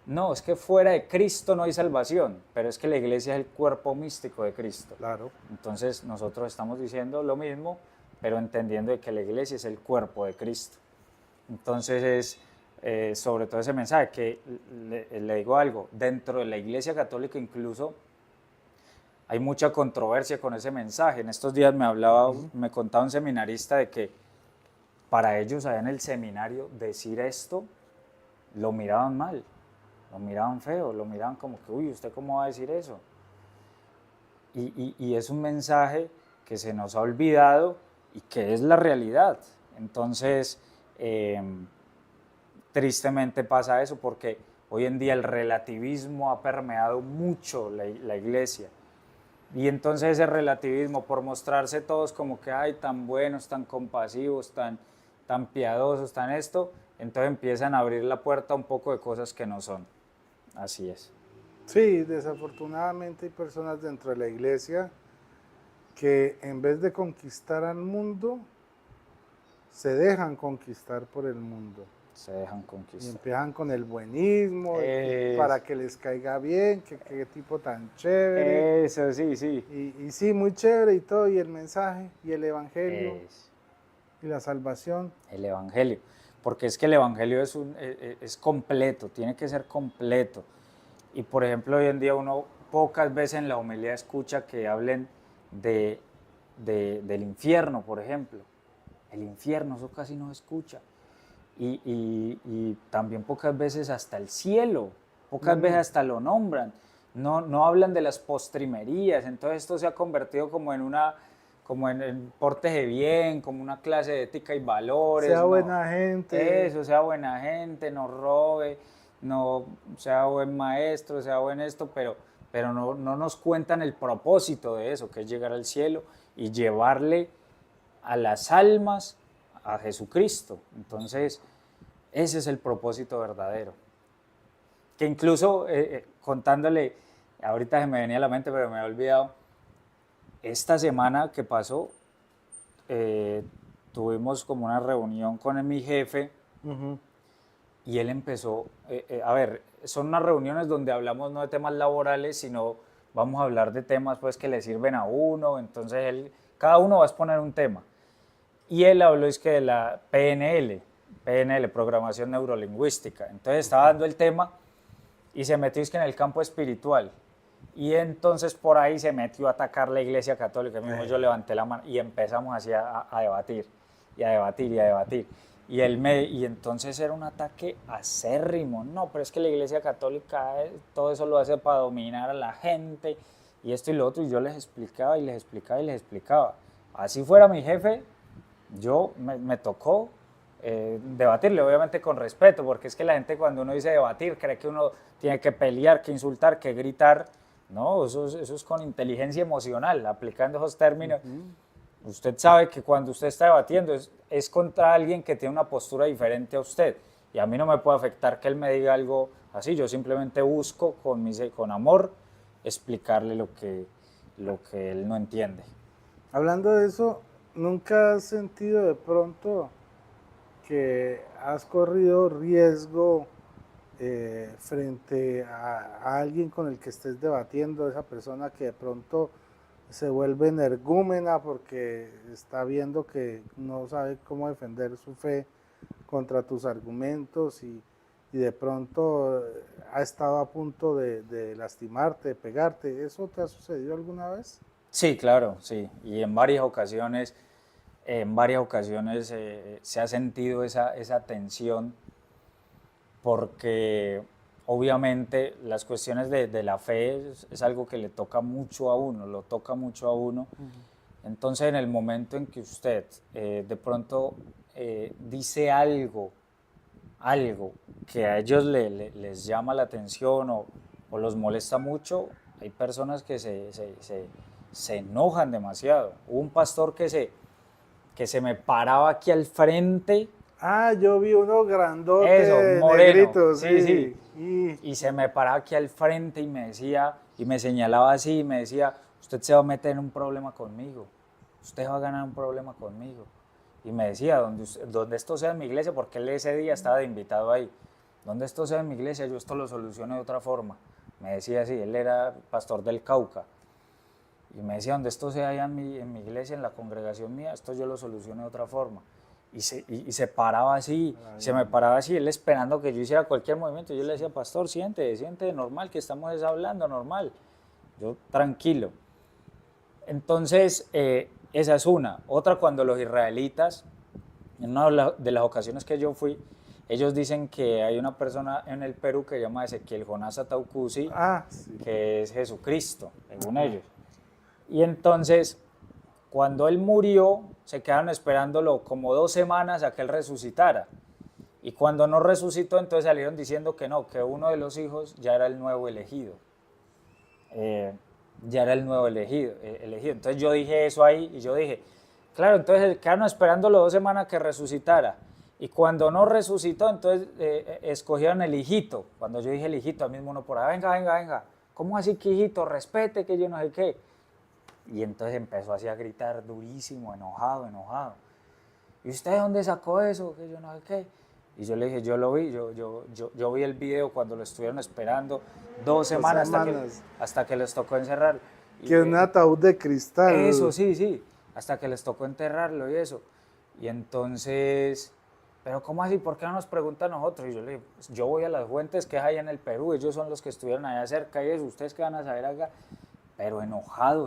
no, es que fuera de Cristo no hay salvación, pero es que la iglesia es el cuerpo místico de Cristo. Claro. Entonces nosotros estamos diciendo lo mismo, pero entendiendo de que la iglesia es el cuerpo de Cristo. Entonces es sobre todo ese mensaje, que le digo algo, dentro de la iglesia católica incluso hay mucha controversia con ese mensaje. En estos días me contaba un seminarista de que para ellos allá en el seminario decir esto lo miraban mal, lo miraban feo, lo miraban como que, uy, ¿usted cómo va a decir eso? Y es un mensaje que se nos ha olvidado y que es la realidad. Entonces, tristemente pasa eso, porque hoy en día el relativismo ha permeado mucho la iglesia. Y entonces ese relativismo, por mostrarse todos como que, ay, tan buenos, tan compasivos, tan piadosos, tan esto, entonces empiezan a abrir la puerta a un poco de cosas que no son. Así es. Sí, desafortunadamente hay personas dentro de la iglesia que en vez de conquistar al mundo, se dejan conquistar por el mundo. Se dejan Y conquistar. empiezan con el buenismo, para que les caiga bien, que qué tipo tan chévere. Eso, sí, sí. Y sí, muy chévere y todo, y el mensaje, y el evangelio, Es y la salvación. el evangelio. Porque es que el evangelio es completo, tiene que ser completo. Y por ejemplo, hoy en día uno pocas veces en la homilía escucha que hablen del infierno, por ejemplo. El infierno, eso casi no se escucha. Y también pocas veces hasta el cielo, pocas veces hasta lo nombran. No hablan de las postrimerías, entonces esto se ha convertido como en pórtese bien, como una clase de ética y valores. Sea ¿no? buena gente. Eso, sea buena gente, no robe, no sea buen maestro, sea buen esto, pero no nos cuentan el propósito de eso, que es llegar al cielo y llevarle a las almas a Jesucristo. Entonces, ese es el propósito verdadero. Que incluso, contándole, ahorita se me venía a la mente, pero me había olvidado, esta semana que pasó, tuvimos como una reunión con mi jefe, y él empezó, a ver, son unas reuniones donde hablamos no de temas laborales, sino vamos a hablar de temas pues que le sirven a uno, entonces cada uno va a exponer un tema. Y él habló es que de la PNL, PNL, Programación Neurolingüística. Entonces estaba dando el tema y se metió es que en el campo espiritual. Y entonces por ahí se metió a atacar la Iglesia Católica. Mismo yo levanté la mano y empezamos así a debatir, y a debatir, y a debatir. Y entonces era un ataque acérrimo. No, pero es que la Iglesia Católica todo eso lo hace para dominar a la gente y esto y lo otro. Y yo les explicaba y les explicaba y les explicaba. Así fuera mi jefe, me tocó debatirle, obviamente con respeto, porque es que la gente cuando uno dice debatir cree que uno tiene que pelear, que insultar, que gritar. No, eso es con inteligencia emocional, aplicando esos términos. Usted sabe que cuando usted está debatiendo es contra alguien que tiene una postura diferente a usted. Y a mí no me puede afectar que él me diga algo así. Yo simplemente busco con amor explicarle lo que él no entiende. Hablando de eso, ¿nunca has sentido de pronto que has corrido riesgo frente a alguien con el que estés debatiendo, esa persona que de pronto se vuelve energúmena porque está viendo que no sabe cómo defender su fe contra tus argumentos y de pronto ha estado a punto de lastimarte, de pegarte? ¿Eso te ha sucedido alguna vez? Sí, claro, sí. Y en varias ocasiones se ha sentido esa tensión porque obviamente las cuestiones de la fe es algo que le toca mucho a uno, lo toca mucho a uno. Entonces en el momento en que usted de pronto dice algo que a ellos les llama la atención o los molesta mucho, hay personas que se enojan demasiado. Hubo un pastor que se me paraba aquí al frente. Ah, yo vi uno grandote, Eso, moreno, negrito, sí. sí. Y se me paraba aquí al frente y me decía, y me señalaba así, y me decía, usted se va a meter en un problema conmigo, usted va a ganar un problema conmigo. Y me decía, donde esto sea en mi iglesia, porque él ese día estaba de invitado ahí, donde esto sea en mi iglesia, yo esto lo soluciono de otra forma. Me decía así, él era pastor del Cauca. Y me decía, donde esto sea allá en mi iglesia, en la congregación mía, esto yo lo soluciono de otra forma. Y se paraba así, se me paraba así, él esperando que yo hiciera cualquier movimiento. Yo le decía, pastor, siente normal, que estamos hablando normal. Yo, tranquilo. Entonces, esa es una. Otra, cuando los israelitas, en una de las ocasiones que yo fui, ellos dicen que hay una persona en el Perú que se llama Ezequiel Jonás Ataucusi, Sí. que es Jesucristo, según ellos. Y entonces, cuando él murió, se quedaron esperándolo como 2 semanas a que él resucitara. Y cuando no resucitó, entonces salieron diciendo que no, que uno de los hijos ya era el nuevo elegido. Ya era el nuevo elegido. Entonces yo dije eso ahí y yo dije, claro, entonces quedaron esperándolo 2 semanas que resucitara. Y cuando no resucitó, entonces escogieron el hijito. Cuando yo dije el hijito, al mismo uno por ahí, venga. ¿Cómo así que hijito? Respete, que yo no sé qué. Y entonces empezó así a gritar durísimo, enojado. ¿Y usted de dónde sacó eso? Que yo no sé qué. Y yo le dije, yo lo vi, yo vi el video cuando lo estuvieron esperando 2 semanas hasta que les tocó encerrarlo. Que es un ataúd de cristal. Eso, sí, hasta que les tocó enterrarlo y eso. Y entonces, pero ¿cómo así? ¿Por qué no nos preguntan a nosotros? Y yo le dije, pues yo voy a las fuentes que hay en el Perú, ellos son los que estuvieron allá cerca y eso, ¿ustedes qué van a saber acá? Pero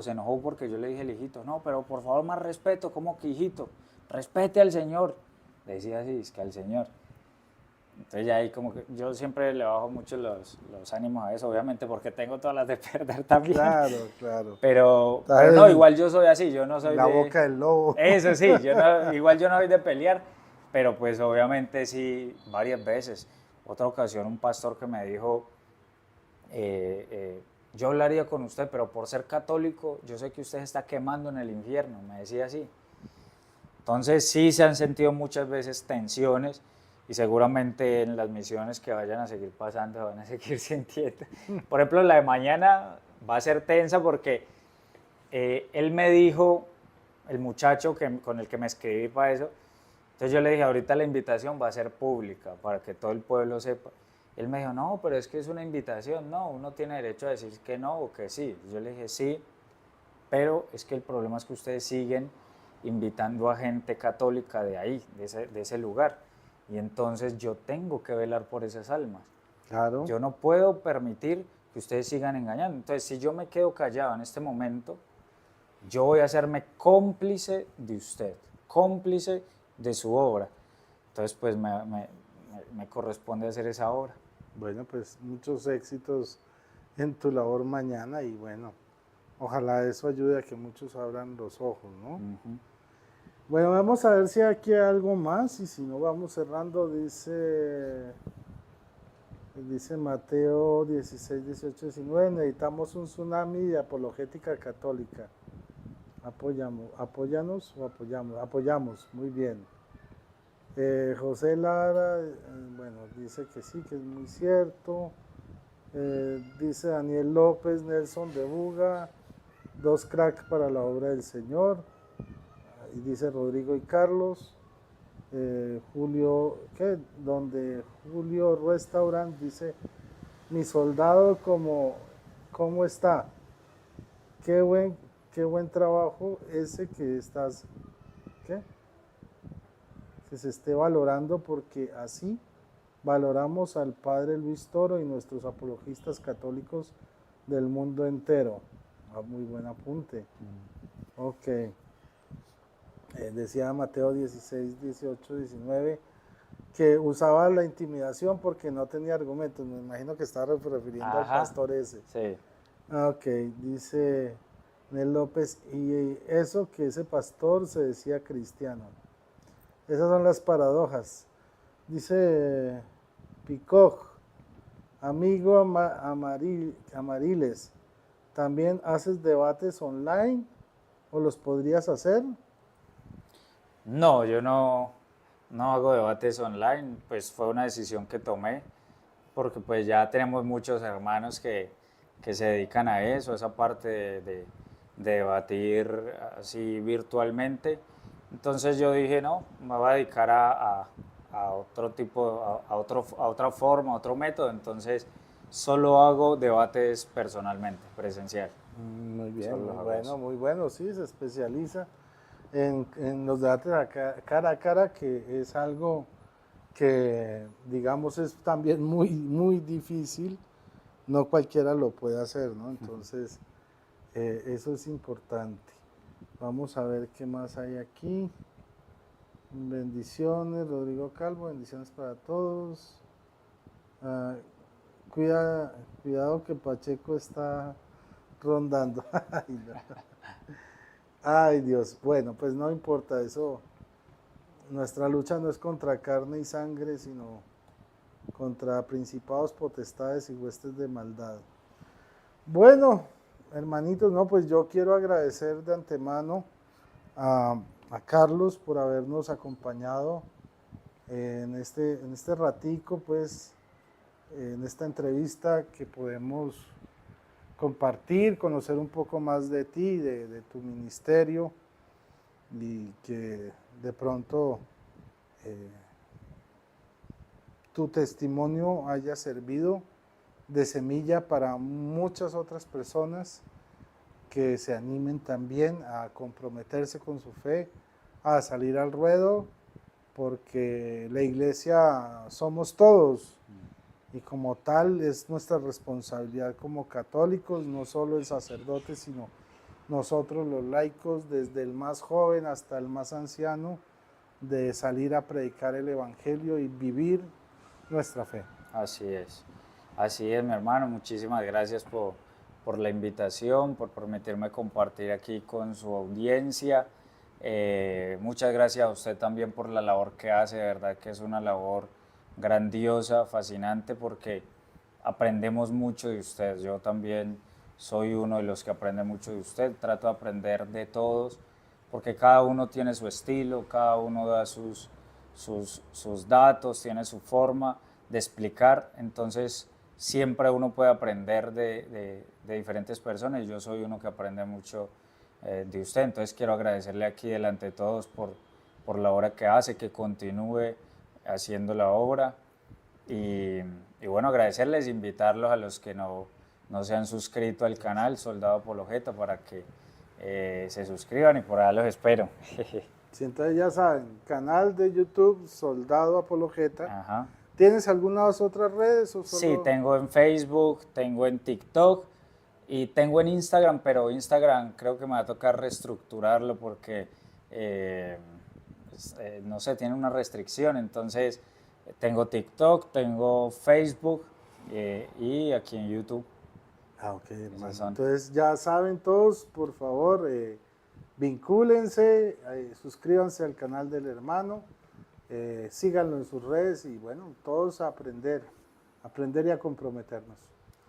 se enojó porque yo le dije al hijito, no, pero por favor más respeto, ¿cómo que hijito? Respete al Señor. Le decía así, es que al Señor. Entonces ya ahí como que yo siempre le bajo mucho los ánimos a eso, obviamente porque tengo todas las de perder también. Claro. Pero no, igual yo soy así, yo no soy la boca del lobo. Eso sí, igual yo no soy de pelear, pero pues obviamente sí, varias veces. Otra ocasión un pastor que me dijo, yo hablaría con usted, pero por ser católico, yo sé que usted se está quemando en el infierno, me decía así. Entonces sí se han sentido muchas veces tensiones y seguramente en las misiones que vayan a seguir pasando van a seguir sintiendo. Por ejemplo, la de mañana va a ser tensa porque él me dijo, el muchacho con el que me escribí para eso, entonces yo le dije, ahorita la invitación va a ser pública para que todo el pueblo sepa. Él me dijo, no, pero es que es una invitación, no, uno tiene derecho a decir que no o que sí. Yo le dije, sí, pero es que el problema es que ustedes siguen invitando a gente católica de ahí, de ese lugar. y entonces yo tengo que velar por esas almas. Claro. Yo no puedo permitir que ustedes sigan engañando. Entonces, si yo me quedo callado en este momento, yo voy a hacerme cómplice de usted, cómplice de su obra. Entonces, pues me corresponde hacer esa obra. Bueno, pues muchos éxitos en tu labor mañana y bueno, ojalá eso ayude a que muchos abran los ojos, ¿no? Bueno, vamos a ver si aquí hay algo más y si no vamos cerrando. Dice Mateo 16, 18, 19, necesitamos un tsunami de apologética católica. Apoyamos, muy bien. José Lara, bueno, dice que sí, que es muy cierto. Dice Daniel López, Nelson de Buga, 2 cracks para la obra del Señor. Y dice Rodrigo y Carlos. Julio, ¿qué? Donde Julio Restaurant dice, mi soldado, ¿cómo está? Qué buen trabajo ese que estás, ¿qué? Que se esté valorando, porque así valoramos al Padre Luis Toro y nuestros apologistas católicos del mundo entero. Muy buen apunte. Ok. Decía Mateo 16, 18, 19, que usaba la intimidación porque no tenía argumentos. Me imagino que estaba refiriendo al pastor ese. Sí. Ok, dice Nel López, y eso que ese pastor se decía cristiano. Esas son las paradojas. Dice Picoj, amigo Amariles, ¿también haces debates online o los podrías hacer? No, yo no hago debates online, pues fue una decisión que tomé, porque pues ya tenemos muchos hermanos que se dedican a eso, a esa parte de debatir así virtualmente. Entonces yo dije, no, me voy a dedicar a otro tipo, a otra forma, a otro método. Entonces solo hago debates personalmente, presencial. Muy bien, Solo hago eso. muy bueno, sí, se especializa en los debates cara a cara, que es algo que, digamos, es también muy difícil, no cualquiera lo puede hacer, ¿no? Entonces, eso es importante. Vamos a ver qué más hay aquí. Bendiciones, Rodrigo Calvo, bendiciones para todos. Cuidado que Pacheco está rondando. Ay, Dios, bueno, pues no importa eso. Nuestra lucha no es contra carne y sangre, sino contra principados, potestades y huestes de maldad. Bueno, hermanitos, no, pues yo quiero agradecer de antemano a Carlos por habernos acompañado en este ratico, pues, en esta entrevista que podemos compartir, conocer un poco más de ti, de tu ministerio, y que de pronto tu testimonio haya servido de semilla para muchas otras personas que se animen también a comprometerse con su fe, a salir al ruedo, porque la iglesia somos todos y como tal es nuestra responsabilidad como católicos, no solo el sacerdote, sino nosotros los laicos, desde el más joven hasta el más anciano, de salir a predicar el evangelio y vivir nuestra fe. Así es, mi hermano. Muchísimas gracias por la invitación, por permitirme compartir aquí con su audiencia. Muchas gracias a usted también por la labor que hace, de verdad que es una labor grandiosa, fascinante, porque aprendemos mucho de usted. Yo también soy uno de los que aprende mucho de usted, trato de aprender de todos, porque cada uno tiene su estilo, cada uno da sus datos, tiene su forma de explicar, entonces siempre uno puede aprender de diferentes personas, y yo soy uno que aprende mucho de usted. Entonces quiero agradecerle aquí delante de todos por la obra que hace, que continúe haciendo la obra, y bueno, agradecerles, invitarlos a los que no se han suscrito al canal Soldado Apologeta para que se suscriban, y por allá los espero. Sí, entonces ya saben, canal de YouTube Soldado Apologeta. Ajá. ¿Tienes algunas otras redes o solo? Sí, tengo en Facebook, tengo en TikTok y tengo en Instagram, pero Instagram creo que me va a tocar reestructurarlo porque, no sé, tiene una restricción. Entonces, tengo TikTok, tengo Facebook y aquí en YouTube. Ah, ok, hermano. Esos son. Entonces ya saben todos, por favor, vincúlense, suscríbanse al canal del hermano, síganlo en sus redes y bueno, todos a aprender y a comprometernos.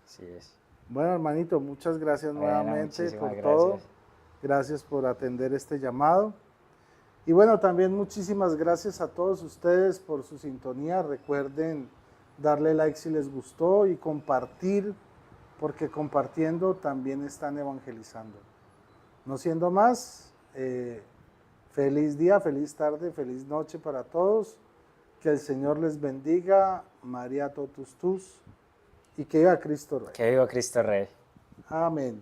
Así es. Bueno, hermanito, muchas gracias Bueno, nuevamente por muchísimas todo. gracias. Gracias por atender este llamado. Y bueno, también muchísimas gracias a todos ustedes por su sintonía. Recuerden darle like si les gustó y compartir, porque compartiendo también están evangelizando. No siendo más, feliz día, feliz tarde, feliz noche para todos. Que el Señor les bendiga, María totus tus, y que viva Cristo Rey. Que viva Cristo Rey. Amén.